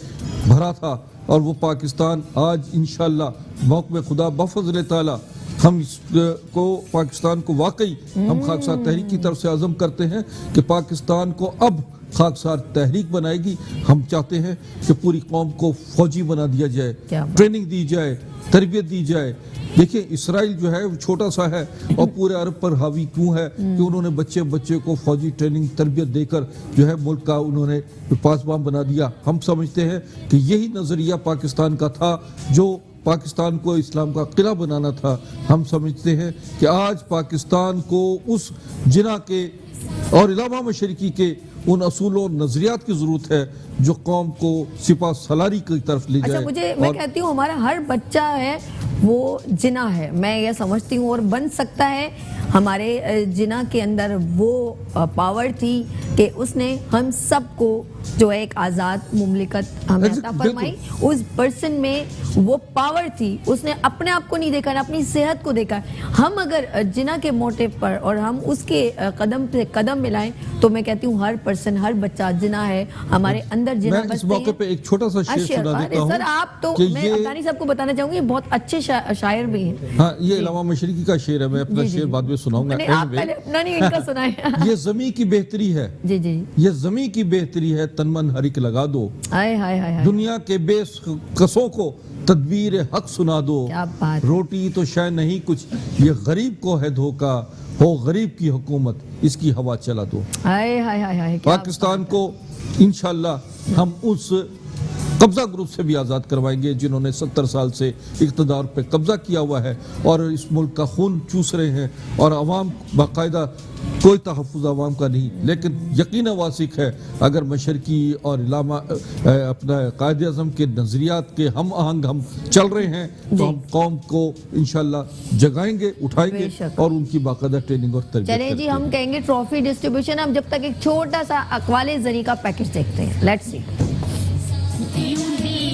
भरा था। और वो पाकिस्तान आज इंशाअल्लाह मौक़ खुदा बफ़ज़ल ताला हम इसको पाकिस्तान को वाकई हम खाकसार तहरीक की तरफ से आज़म करते हैं कि पाकिस्तान को अब खाकसार तहरीक बनाएगी। हम चाहते हैं कि पूरी कौम को फौजी बना दिया जाए, ट्रेनिंग दी जाए, तरबियत दी जाए। देखिए, इसराइल जो है वो छोटा सा है और पूरे अरब पर हावी क्यों है कि उन्होंने बच्चे को फौजी ट्रेनिंग तरबियत देकर जो है मुल्क का उन्होंने पासबान बना दिया। हम समझते हैं कि यही नज़रिया पाकिस्तान का था जो पाकिस्तान को इस्लाम का किला बनाना था। हम समझते हैं कि आज पाकिस्तान को उस जिना के और इलामा मशरिकी के उन असूलों और नजरियात की ज़रूरत है जो कौम को सिपा सलारी की तरफ ले जाए। अच्छा, मैं कहती हूँ हमारा हर बच्चा है वो जिना है, मैं ये समझती हूँ, और बन सकता है। हमारे जिना के अंदर वो पावर थी कि उसने हम सबको जो है एक आज़ाद मुमलिकत हमें अता फरमाई। उस पर्सन में वो पावर थी, उसने अपने आप को नहीं देखा, अपनी सेहत को देखा। हम अगर जिना के मोटिव पर और हम उसके कदम पे कदम मिलाएं तो मैं कहती हूँ हर पर्सन, हर बच्चा जिना है, हमारे अंदर जिना बसते हैं। इस मौके पे एक छोटा सा शेर सुना देता हूं। सर, आप तो मैं अफगानी साहब को बताना चाहूँगी, बहुत अच्छे शायर भी हैं। हाँ, ये इलामा मशरिकी का शेर है, मैं अपना शेर बाद में सुनाऊंगा। आप पहले अपना नहीं, इनका सुनाए। ये ज़मीं की बेहतरी है, जी जी, ये ज़मीं की बेहतरी है, तन मन हरिक लगा दो। हाय हाय हाय, दुनिया के बेकसों को तदबीर हक सुना दो। रोटी तो शायद नहीं कुछ, ये गरीब को है धोखा, हो गरीब की हुकूमत, इसकी हवा चला दो। हाय हाय हाय, पाकिस्तान को इंशाअल्लाह हम उस कब्जा ग्रुप से भी आज़ाद करवाएंगे जिन्होंने 70 साल से इक़्तिदार पे कब्जा किया हुआ है और इस मुल्क का खून चूस रहे हैं। और अवाम बाकायदा कोई तहफ़्फ़ुज़ अवाम का नहीं, लेकिन यकीन वासिक है अगर मशरकी और इलामा अपना कायदे आज़म के नज़रियात के हम आहंग हम चल रहे हैं तो हम कौम को इंशाअल्लाह जगाएंगे, उठाएंगे और उनकी बाकायदा ट्रेनिंग और तरबियत। चलिए जी, हम कहेंगे ट्रॉफी डिस्ट्रीब्यूशन। हम जब तक एक छोटा सा अक़वाले ज़री का पैकेज देखते हैं। Let's see.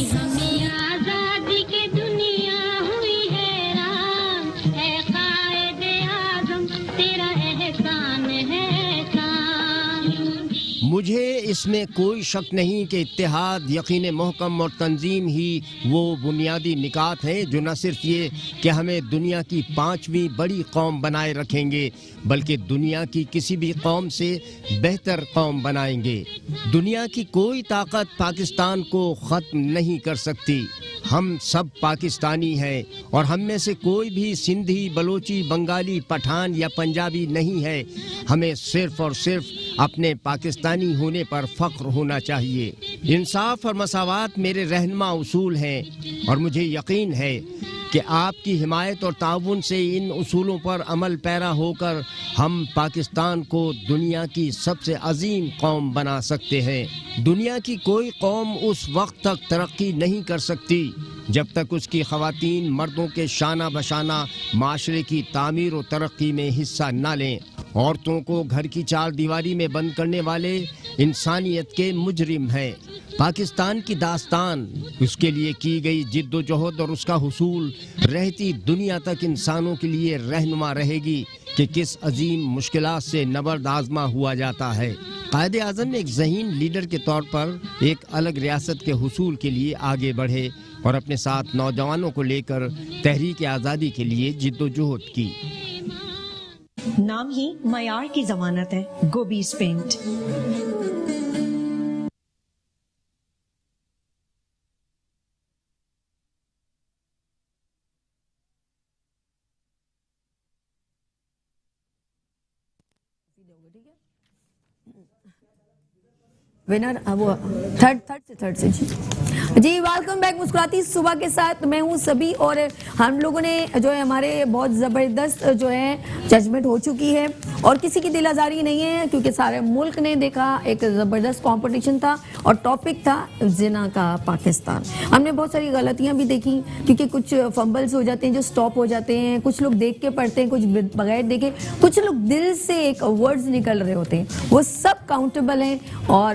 हमें आजादी की दुनिया हुई हैरान है। مجھے اس میں کوئی شک نہیں کہ اتحاد، یقین محکم اور تنظیم ہی وہ بنیادی نکات ہیں جو نہ صرف یہ کہ ہمیں دنیا کی 5ویں بڑی قوم بنائے رکھیں گے بلکہ دنیا کی کسی بھی قوم سے بہتر قوم بنائیں گے۔ دنیا کی کوئی طاقت پاکستان کو ختم نہیں کر سکتی۔ ہم سب پاکستانی ہیں اور ہم میں سے کوئی بھی سندھی، بلوچی، بنگالی، پٹھان یا پنجابی نہیں ہے۔ ہمیں صرف اور صرف اپنے پاکستانی ہونے پر فخر ہونا چاہیے۔ انصاف اور مساوات میرے رہنما اصول ہیں اور مجھے یقین ہے کہ آپ کی حمایت اور تعاون سے ان اصولوں پر عمل پیرا ہو کر ہم پاکستان کو دنیا کی سب سے عظیم قوم بنا سکتے ہیں۔ دنیا کی کوئی قوم اس وقت تک ترقی نہیں کر سکتی جب تک اس کی خواتین مردوں کے شانہ بشانہ معاشرے کی تعمیر و ترقی میں حصہ نہ لیں۔ عورتوں کو گھر کی 4 دیواری میں بند کرنے والے انسانیت کے مجرم ہیں۔ پاکستان کی داستان، اس کے لیے کی گئی جد و جہد اور اس کا حصول رہتی دنیا تک انسانوں کے لیے رہنما رہے گی کہ کس عظیم مشکلات سے نبرد آزما ہوا جاتا ہے۔ قائد اعظم ایک ذہین لیڈر کے طور پر ایک الگ ریاست کے حصول کے لیے آگے بڑھے اور اپنے ساتھ نوجوانوں کو لے کر تحریک آزادی کے لیے جد و جہد کی۔ نام ہی معیار کی ضمانت ہے، گوبیز پینٹ۔ ونر وہ تھرڈ سے جی ویلکم بیک مسکراتی صبح کے ساتھ میں ہوں سبھی، اور ہم لوگوں نے جو ہے ہمارے بہت زبردست جو ہے ججمنٹ ہو چکی ہے اور کسی کی دل آزاری نہیں ہے کیونکہ سارے ملک نے دیکھا، ایک زبردست کمپٹیشن تھا اور ٹاپک تھا زنا کا پاکستان۔ ہم نے بہت ساری غلطیاں بھی دیکھی کیونکہ کچھ فمبلز ہو جاتے ہیں جو سٹاپ ہو جاتے ہیں، کچھ لوگ دیکھ کے پڑھتے ہیں، کچھ بغیر دیکھے، کچھ لوگ دل سے ایک ورڈز نکل رہے ہوتے ہیں، وہ سب کاؤنٹیبل ہیں۔ اور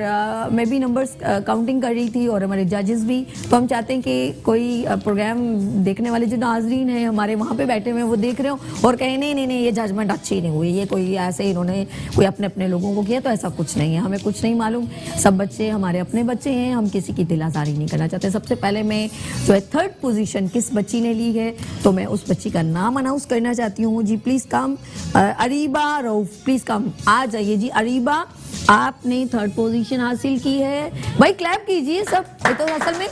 میں بھی نمبرز کاؤنٹنگ کر رہی تھی اور ہمارے ججز بھی، تو ہم چاہتے ہیں کہ کوئی پروگرام دیکھنے والے جو ناظرین ہیں ہمارے وہاں پہ بیٹھے ہوئے ہیں وہ دیکھ رہے ہوں اور کہیں نہیں یہ ججمنٹ اچھی نہیں ہوئی، یہ کوئی ایسے انہوں نے کوئی اپنے لوگوں کو کیا، تو ایسا کچھ نہیں ہے، ہمیں کچھ نہیں معلوم، سب بچے ہمارے اپنے بچے ہیں، ہم کسی کی دل آزاری نہیں کرنا چاہتے۔ سب سے پہلے میں جو ہے 3rd پوزیشن کس بچی نے لی ہے تو میں اس بچی کا نام اناؤنس کرنا چاہتی ہوں۔ جی please come, Areeba Rauf, please come, آ جائیے جی اریبہ، آپ نے 3rd پوزیشن حاصل کی ہے۔ بھائی کلیپ کیجئے سب، یہ تو اصل میں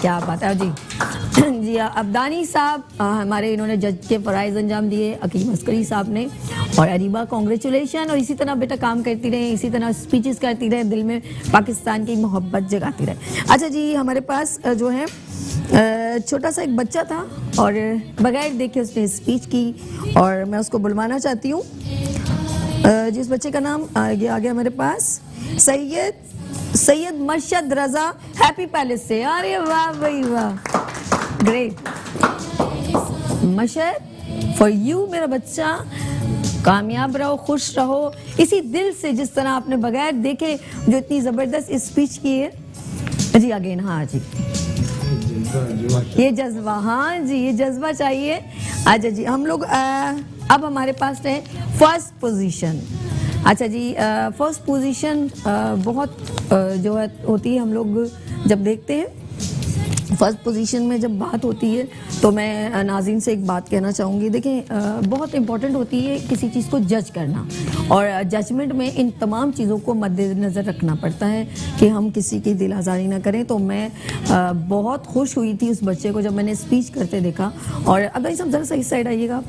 کیا بات ہے جی۔ جی عبدانی صاحب ہمارے، انہوں نے جج کے فرائض انجام دیے، حکیم عسکری صاحب نے، اور اریبہ کانگریچولیشن، اور اسی طرح بیٹا کام کرتی رہے، اسی طرح اسپیچز کرتی رہے، دل میں پاکستان کی محبت جگاتی رہے۔ اچھا جی ہمارے پاس جو ہے چھوٹا سا ایک بچہ تھا اور بغیر دیکھے اس نے اسپیچ کی اور میں اس کو بلوانا چاہتی ہوں۔ جس بچے کا نام آگے ہمارے پاس سید مرشد رضا، ہیپی پیلس سے۔ ارے واہ بھائی واہ، گریٹ مرشد، فار یو میرا بچہ، کامیاب رہو، خوش رہو، اسی دل سے جس طرح آپ نے بغیر دیکھے جو اتنی زبردست اسپیچ کی ہے۔ جی اگین، ہاں جی یہ جذبہ، ہاں جی یہ جذبہ چاہیے۔ اچھا جی ہم لوگ اب ہمارے پاس ہے 1st پوزیشن۔ اچھا جی 1st پوزیشن بہت جو ہے ہوتی ہے، ہم لوگ جب دیکھتے ہیں 1st پوزیشن میں جب بات ہوتی ہے تو میں ناظرین سے ایک بات کہنا چاہوں گی، دیکھیں بہت امپورٹنٹ ہوتی ہے کسی چیز کو جج کرنا، اور ججمنٹ میں ان تمام چیزوں کو مد نظر رکھنا پڑتا ہے کہ ہم کسی کی دل آزاری نہ کریں۔ تو میں بہت خوش ہوئی تھی اس بچے کو جب میں نے اسپیچ کرتے دیکھا۔ اور عبداللہ صاحب ذرا صحیح سائڈ آئیے گا،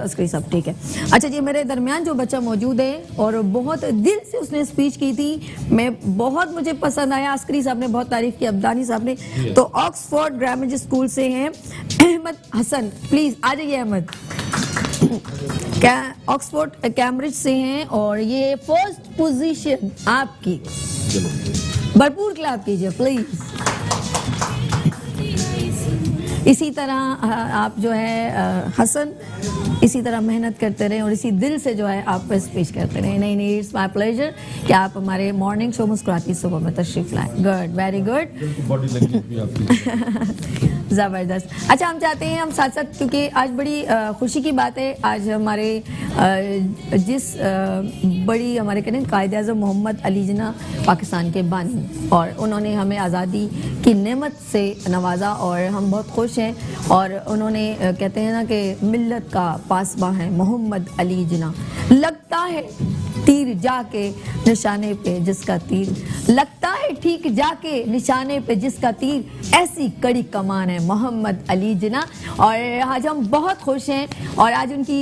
عسکری صاحب ٹھیک ہے۔ اچھا جی میرے درمیان جو بچہ موجود ہے اور بہت دل سے اس نے اسپیچ کی تھی، میں بہت مجھے پسند آیا، عسکری صاحب نے بہت تعریف کی، عبدانی صاحب نے، تو آکسفورڈ گرامر اسکول سے ہیں احمد حسن، پلیز آ جائیے احمد، آکسفورڈ کیمبرج سے ہیں اور یہ 1st پوزیشن آپ کی، بھرپور کلاپ کیجیے پلیز۔ اسی طرح آپ جو ہے حسن اسی طرح محنت کرتے رہیں اور اسی دل سے جو ہے آپ اسپیچ کرتے رہیں۔ نہیں اٹس مائی پلیجر کہ آپ ہمارے مارننگ شو مسکراتی صبح میں تشریف لائیں۔ Good, very good. ज़बरदस्त. अच्छा, हम चाहते हैं हम साथ साथ, क्योंकि आज बड़ी खुशी की बात है, आज हमारे जिस बड़ी हमारे कहते हैं कायद-ए-आज़म मोहम्मद अली जिन्ना पाकिस्तान के बानी, और उन्होंने हमें आज़ादी की नेमत से नवाजा और हम बहुत खुश हैं. और उन्होंने कहते हैं ना कि मिल्लत का पासबां है मोहम्मद अली जिन्ना. लगता है तीर जाके निशाने पे जिसका तीर, लगता है ठीक जाके निशाने पे जिसका तीर, ऐसी कड़ी कमान है मोहम्मद अली जिन्ना. और आज हम बहुत खुश हैं और आज उनकी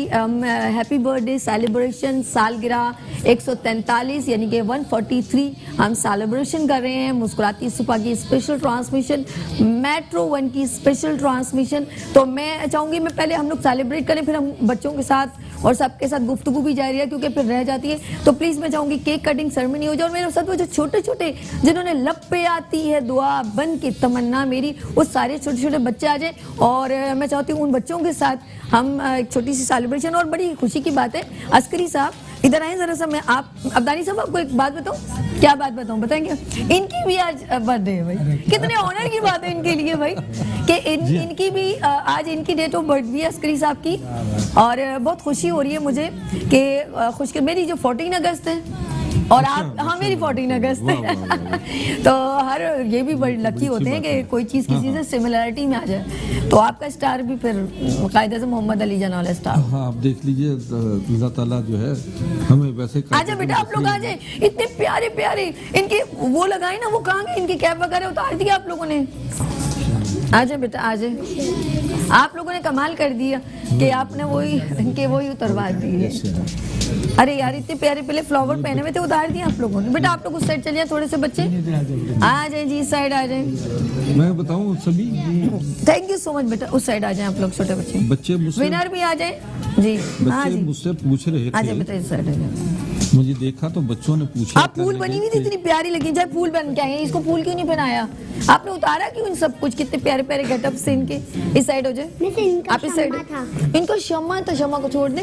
हैप्पी बर्थडे सेलिब्रेशन सालगिरह 143 यानी कि 143 हम सेलिब्रेशन कर रहे हैं. मुस्कुराती सुबह की स्पेशल ट्रांसमिशन, मेट्रो 1 की स्पेशल ट्रांसमिशन. तो मैं चाहूँगी मैं पहले हम लोग सेलिब्रेट करें, फिर हम बच्चों के साथ और सबके साथ गुफ्तगू भी जारी है क्योंकि फिर रह जाती है. तो प्लीज़ मैं चाहूँगी केक कटिंग सेरेमनी हो जाए और मेरे साथ वो जो छोटे छोटे जिन्होंने लब पे आती है दुआ बन के तमन्ना मेरी, वो सारे छोटे छोटे बच्चे आ जाएं. और मैं चाहती हूँ उन बच्चों के साथ हम एक छोटी सी सेलिब्रेशन. और बड़ी खुशी की बात है, अस्करी साहब इधर आए ज़रा सा. मैं आप अब्दानी साहब आपको एक बात बताऊँ. क्या बात बताऊँ, बताएंगे? इनकी भी आज बर्थडे है भाई. कितने ऑनर की बात है इनके लिए भाई कि इनकी भी आज इनकी डेट ऑफ बर्थ भी है अस्करी साहब की. और बहुत खुशी हो रही है मुझे कि मेरी जो 14 अगस्त है और आप, हाँ मेरी 14 अगस्त है. तो हर ये भी बड़े लकी होते हैं कि कोई चीज़ किसी से सिमिलरिटी में आ जाए. तो आपका स्टार भी फिर कायद-ए-आज़म मोहम्मद अली जिन्ना वाला स्टार. हाँ, आप देख लीजिए अल्लाह ताला जो है हमें वैसे. आजा बेटा आप लोग आ जाए, इतने प्यारे प्यारे इनके वो लगाए ना, वो कहाँ गए? इनकी कैप वगैरह उतार दी आप लोगों ने. आजा बेटा आजा. आप लोगों ने कमाल कर दिया कि आपने वही इनके वही उतरवा दिए. अरे यार इतने प्यारे पहले फ्लावर पहने हुए थे, उतार दिए आप लोगों ने. बेटा आप लोग उस साइड चलिए, थोड़े से बच्चे आ जाए जी, इस साइड आ जाए. मैं बताऊं सभी, थैंक यू सो मच बेटा. उस साइड आ जाए आप लोग, छोटे बच्चे मुझसे, विनर भी आ जाए जी. हाँ जी, मुझसे पूछ रहे आ जाए बेटा इस साइड आ जाए. मुझे देखा तो बच्चों ने पूछा, आप फूल बनी हुई थी, इतनी प्यारी लगी. चाहे फूल बन के आए, इसको फूल क्यों नहीं पहनाया आपने? उतारा क्यों इन सब कुछ? कितने प्यारे प्यारे गेटअप से इनके. इस साइड हो जाए आप, इस साइड. इनको शम्मा था, शम्मा को छोड़ दें.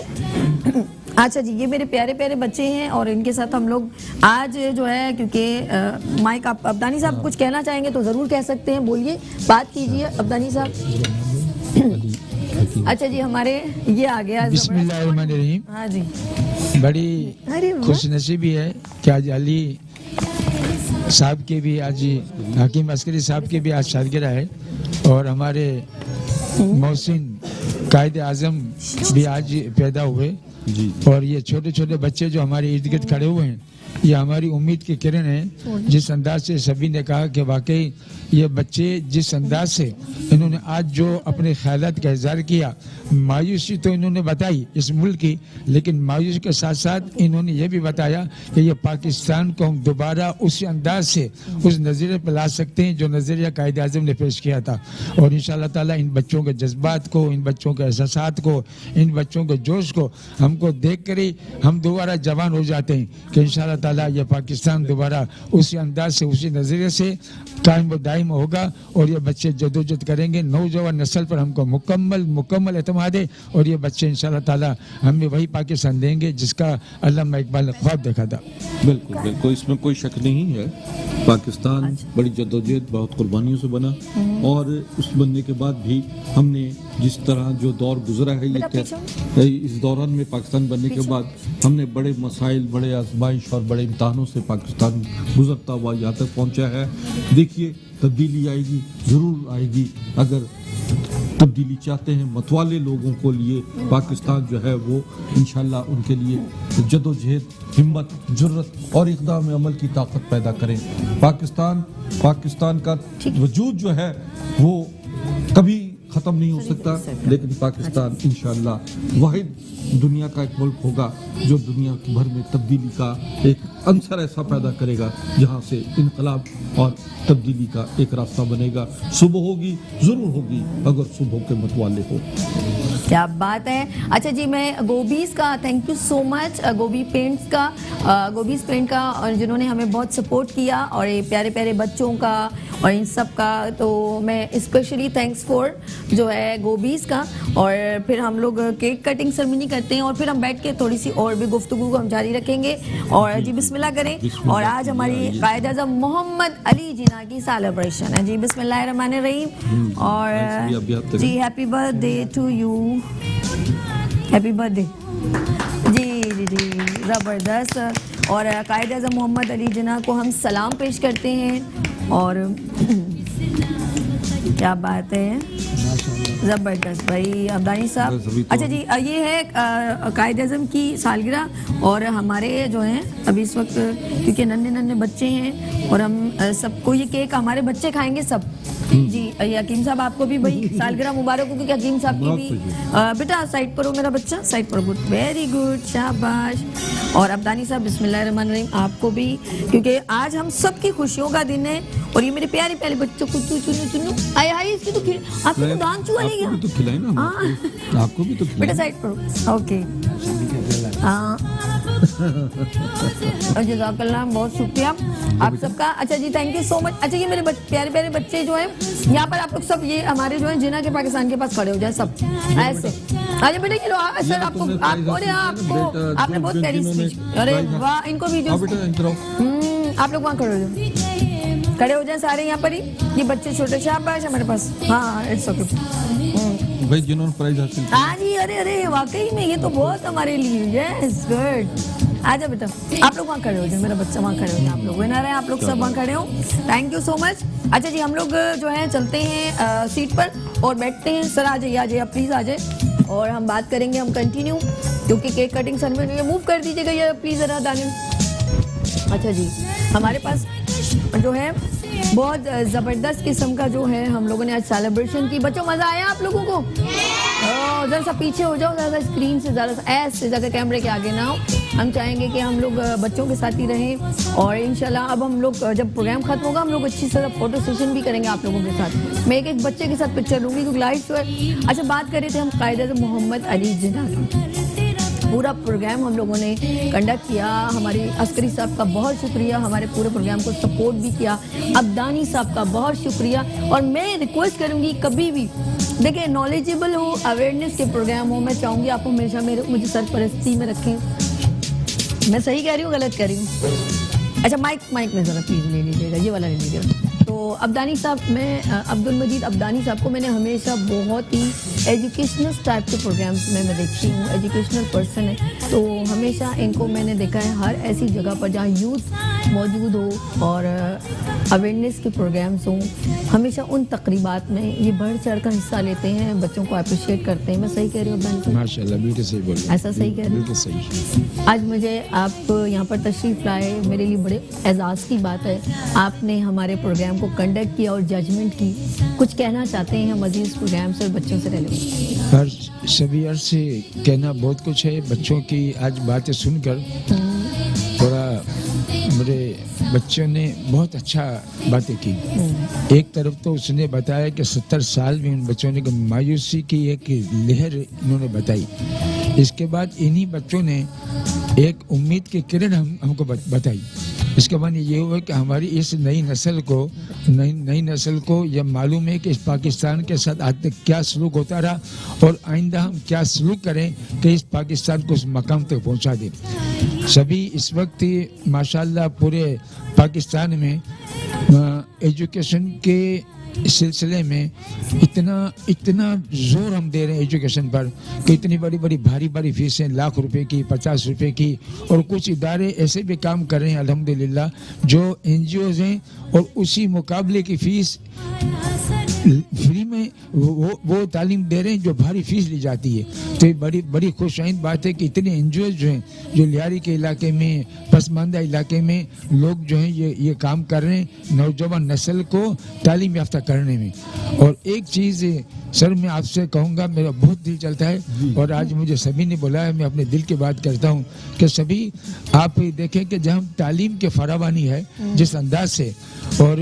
अच्छा जी, ये मेरे प्यारे प्यारे बच्चे हैं और इनके साथ हम लोग आज जो है, क्योंकि माइक आप अब्दानी साहब कुछ कहना चाहेंगे तो ज़रूर कह सकते हैं. बोलिए, बात कीजिए अब्दानी साहब. अच्छा जी, हमारे ये आ गया बिस्मिल्लाहिर्रहमानिर्रहीम. हाँ जी, बड़ी खुशनसीबी है कि आज अली साहब के भी, आज हकीम अस्करी साहब के भी आज सालगिरह है और हमारे मोहसिन कायद-ए-आज़म भी आज पैदा हुए जी. और ये छोटे छोटे बच्चे जो हमारे इर्द गिर्द खड़े हुए हैं, ये हमारी उम्मीद की किरण है. जिस अंदाज से सभी ने कहा कि वाकई ये बच्चे जिस अंदाज से इन्होंने आज जो अपने ख्यालात का इजहार किया, मायूसी तो इन्होंने बताई इस मुल्क की, लेकिन मायूसी के साथ साथ इन्होंने ये भी बताया कि ये पाकिस्तान को हम दोबारा उसी अंदाज से उस नज़रिए पर ला सकते हैं जो नज़रिया कायद-ए-आज़म ने पेश किया था. और इंशाअल्लाह ताला इन बच्चों के जज्बात को, इन बच्चों के एहसासात को, इन बच्चों के जोश को हमको देख कर ही हम दोबारा जवान हो जाते हैं कि इंशाअल्लाह ताला ये पाकिस्तान दोबारा उसी अंदाज से, उसी नज़रिए से कायम व दायम होगा और ये बच्चे जदोजहद करेंगे. नौजवान नस्ल पर हमको मुकम्मल एतमाद है और ये बच्चे इंशाअल्लाह ताला हमें वही पाकिस्तान देंगे जिसका अल्लामा इकबाल ने ख्वाब देखा था. बिल्कुल बिल्कुल, इसमें कोई शक नहीं है. पाकिस्तान बड़ी जदोजहद, बहुत कुर्बानियों से बना और उस बनने के बाद भी हमने जिस तरह जो दौर गुजरा है, ये इस दौरान में पाकिस्तान बनने के बाद हमने बड़े मसाइल, बड़े आजमाइश और बड़े इम्तहानों से पाकिस्तान गुजरता हुआ यहाँ तक पहुँचा है. देखिए, तब्दीली आएगी, ज़रूर आएगी. अगर तब्दीली चाहते हैं मतवाले लोगों को लिए, पाकिस्तान जो है वो इंशाल्लाह उनके लिए जदोजहद, हिम्मत, जुर्रत और इक़दाम अमल की ताकत पैदा करें. पाकिस्तान का वजूद जो है वो कभी ख़त्म नहीं हो सकता, लेकिन पाकिस्तान इंशाअल्लाह वाहिद दुनिया का एक मुल्क होगा जो दुनिया भर में तब्दीली का एक अंसर ऐसा पैदा करेगा जहाँ से इनकलाब और तब्दीली का एक रास्ता बनेगा. सुबह होगी, ज़रूर होगी, अगर सुबह के मतवाले हो. क्या बात है. अच्छा जी, मैं गोबीज का thank you so much, Gobis paint का और जिन्होंने हमें बहुत सपोर्ट किया और ये प्यारे प्यारे बच्चों का और इन सब का, तो मैं स्पेशली थैंक्स फॉर जो है गोबीज का. और फिर हम लोग केक कटिंग सेरेमनी करते हैं और फिर हम बैठ के थोड़ी सी और भी गुफ्तगू को हम जारी रखेंगे. और जी बिस्मिल्लाह करें. और आज हमारी कायद-ए-आज़म मोहम्मद अली जिना की सेलिब्रेशन है जी। बिस्मिल्लाहिर्रहमानिर्रहीम। और जी happy birthday to you, happy birthday जी ज़बरदस्त। और कायद-ए-आज़म मोहम्मद अली जिना को हम सलाम पेश करते हैं। और क्या बात है, ज़बरदस्त भाई अब्दानी साहब। अच्छा जी, ये है कायद-ए-आज़म की सालगिरह। और हमारे जो हैं अभी इस वक्त क्योंकि नन्हे नन्हे बच्चे हैं और हम सबको ये केक हमारे बच्चे खाएंगे सब जी। हकीम साहब आपको भी भाई सालगिरह मुबारक हो, क्योंकि हकीम साहब की भी बेटा साइड पर हो मेरा बच्चा, साइड पर गुड, वेरी गुड, शाबाश। और अब्दानी साहब बिस्मिल्लाहिर्रहमानिर्रहीम आपको भी, क्योंकि आज हम सबकी खुशियों का दिन है। और ये मेरे प्यारे प्यारे बच्चों को चुनु आए हाय, इसकी तो आपको तो दान चुआ नहीं गया, तो खिलाए ना आपको भी तो खिलाए। बेटा साइड पर ओके। जज़ाकल्लाह, बहुत शुक्रिया आप सबका। अच्छा जी, थैंक यू सो मच। अच्छा ये मेरे प्यारे प्यारे बच्चे जो हैं यहाँ पर आप लोग सब, ये हमारे जो हैं जिना के पाकिस्तान के पास खड़े हो जाए सब ऐसे। अच्छा बेटा ये लो सर, आपको आपने बहुत प्यारी स्पीच, अरे वाह, इनको वीडियो आप लोग वहाँ खड़े हो जाओ, खड़े हो जाए सारे यहाँ पर ही, ये बच्चे छोटे, शाबाश हमारे पास। हाँ इट्स ओके भाई, जिन्होंने प्राइज हासिल किया। हाँ जी, अरे अरे वाकई में ये तो बहुत हमारे लिए, यस गुड। आजा बेटा, आप लोग वहाँ खड़े हो जाए, मेरा बच्चा वहाँ खड़े हो जाए, आप लोग विनर हैं, आप लोग सब वहाँ खड़े हो, थैंक यू सो मच। अच्छा जी, हम लोग जो है चलते हैं सीट पर और बैठते हैं। सर आ जाइए आप प्लीज़ आ जाए, और हम बात करेंगे, हम कंटिन्यू, क्योंकि केक कटिंग सर में मूव कर दीजिएगा ये प्लीज़ ज़रा दानिश। अच्छा जी, हमारे पास जो है बहुत ज़बरदस्त किस्म का जो है हम लोगों ने आज सेलिब्रेशन की। बच्चों मज़ा आया आप लोगों को? ज़रा सा पीछे हो जाओ, ज़्यादा स्क्रीन से ज़्यादा ऐसे ज़्यादा कैमरे के आगे ना हो। हम चाहेंगे कि हम लोग बच्चों के साथ ही रहें, और इंशाल्लाह अब हम लोग जब प्रोग्राम खत्म होगा हम लोग अच्छी तरह फोटो सेशन भी करेंगे आप लोगों के साथ। मैं एक बच्चे के साथ पिक्चर लूँगी क्योंकि लाइव शो है। अच्छा, बात कर रहे थे हम कायद-ए-आज़म मोहम्मद अली जिना की। पूरा प्रोग्राम हम लोगों ने कंडक्ट किया, हमारे अस्करी साहब का बहुत शुक्रिया, हमारे पूरे प्रोग्राम को सपोर्ट भी किया, अब्दानी साहब का बहुत शुक्रिया। और मैं रिक्वेस्ट करूंगी कभी भी देखिए नॉलेजेबल हो, अवेयरनेस के प्रोग्राम हो, मैं चाहूँगी आप हमेशा मुझे सरपरस्ती में रखें। मैं सही कह रही हूँ गलत कह रही हूँ? अच्छा माइक में ज़रा प्लीज़ ले लीजिएगा, ये वाला ले लीजिएगा। तो अब्दानी साहब, मैं अब्दुल मजीद अब्दानी साहब को मैंने हमेशा बहुत ही एजुकेशनल टाइप के प्रोग्राम्स में मैं देखती हूँ, एजुकेशनल पर्सन है, तो हमेशा इनको मैंने देखा है हर ऐसी जगह पर जहाँ यूथ मौजूद हो और अवेयरनेस के प्रोग्राम्स हों, हमेशा उन तकरीबात में ये बढ़ चढ़ कर हिस्सा लेते हैं, बच्चों को अप्रिशिएट करते हैं। मैं सही कह रही हूँ अब्दानी साहब? माशाल्लाह, बिल्कुल सही बोल रहे हैं। ऐसा सही कह रही हूँ? बिल्कुल सही। आज मुझे आप यहाँ पर तशरीफ़ लाए, मेरे लिए बड़े एजाज़ की बात है। आपने हमारे प्रोग्राम को कंडक्ट किया और जजमेंट की, कुछ कहना चाहते हैं हम अजीज़ प्रोग्राम से और बच्चों से रिलेटेड? सभी अर्ज से कहना बहुत कुछ है। बच्चों की आज बातें सुनकर थोड़ा मेरे बच्चों ने बहुत अच्छा बातें की। एक तरफ तो उसने बताया कि 70 साल में उन बच्चों ने मायूसी की एक लहर इन्होंने बताई। इसके बाद इन्हीं बच्चों ने एक उम्मीद की किरण हमको बताई। इसके बाद ये हुआ कि हमारी इस नई नस्ल को यह मालूम है कि इस पाकिस्तान के साथ आज तक क्या सलूक होता रहा और आइंदा हम क्या सलूक करें कि इस पाकिस्तान को उस मकाम तक पहुंचा दें। सभी इस वक्त माशाल्लाह पूरे पाकिस्तान में एजुकेशन के सिलसिले में इतना जोर हम दे रहे हैं एजुकेशन पर कि इतनी बड़ी बड़ी भारी फीसें, लाख रुपए की, 50 रुपए की, और कुछ इदारे ऐसे भी काम कर रहे हैं अल्हम्दुलिल्लाह जो NGOs हैं और उसी मुकाबले की फ़ीस फ्री में वो तालीम दे रहे हैं जो भारी फीस ली जाती है। तो ये बड़ी खुशाइंद बात है कि इतने NGOs जो हैं जो लियारी के इलाके में, पसमानदा इलाके में लोग जो हैं ये काम कर रहे हैं नौजवान नस्ल को तालीम याफ्ता करने में। और एक चीज़ सर मैं आपसे कहूँगा, मेरा बहुत दिल चलता है और आज मुझे सभी ने बुलाया, मैं अपने दिल की बात करता हूँ कि सभी आप देखें कि जहाँ तालीम के फरावानी है जिस अंदाज से, और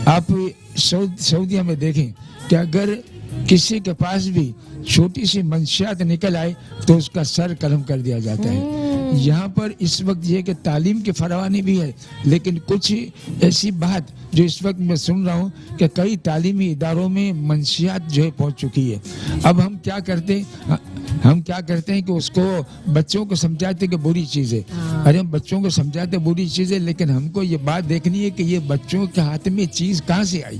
आप सऊदीया में देखें कि अगर किसी के पास भी छोटी सी मंशियात निकल आए तो उसका सर कलम कर दिया जाता है। यहाँ पर इस वक्त ये कि तालीम की फरावानी भी है, लेकिन कुछ ऐसी बात जो इस वक्त मैं सुन रहा हूँ कि कई तालीमी इदारों में मंशियात जो है पहुँच चुकी है। अब हम क्या करते हैं, हम क्या करते हैं कि उसको बच्चों को समझाते कि बुरी चीज़ है, अरे हम बच्चों को समझाते बुरी चीज़ है, लेकिन हमको ये बात देखनी है कि ये बच्चों के हाथ में चीज़ कहाँ से आई,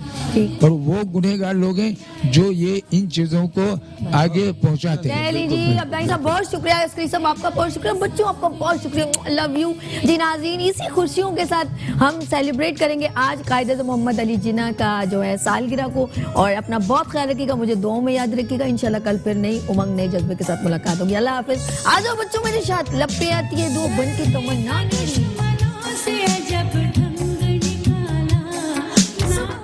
और वो गुनहगार लोग हैं जो ये इन चीज़ों को आगे पहुँचाते हैं। चलिए जी, अब्दानी साहब बहुत शुक्रिया, अस्करी साहब आपका बहुत शुक्रिया, बच्चों आपका बहुत शुक्रिया, लव यू जी। नाज़रीन, इसी खुशियों के साथ हम सेलिब्रेट करेंगे आज कायदे-ए-आज़म मोहम्मद अली जिन्ना का जो है सालगिरह को, और अपना बहुत ख्याल रखिएगा, मुझे दुआओं में याद रखिएगा। इंशाल्लाह कल फिर नई उमंग नए जज्बे के साथ मुलाकात होगी। अल्लाह हाफिज। आ जाओ बच्चों मेरे साथ, लपे आती है दो बन के तमन्ना मेरी।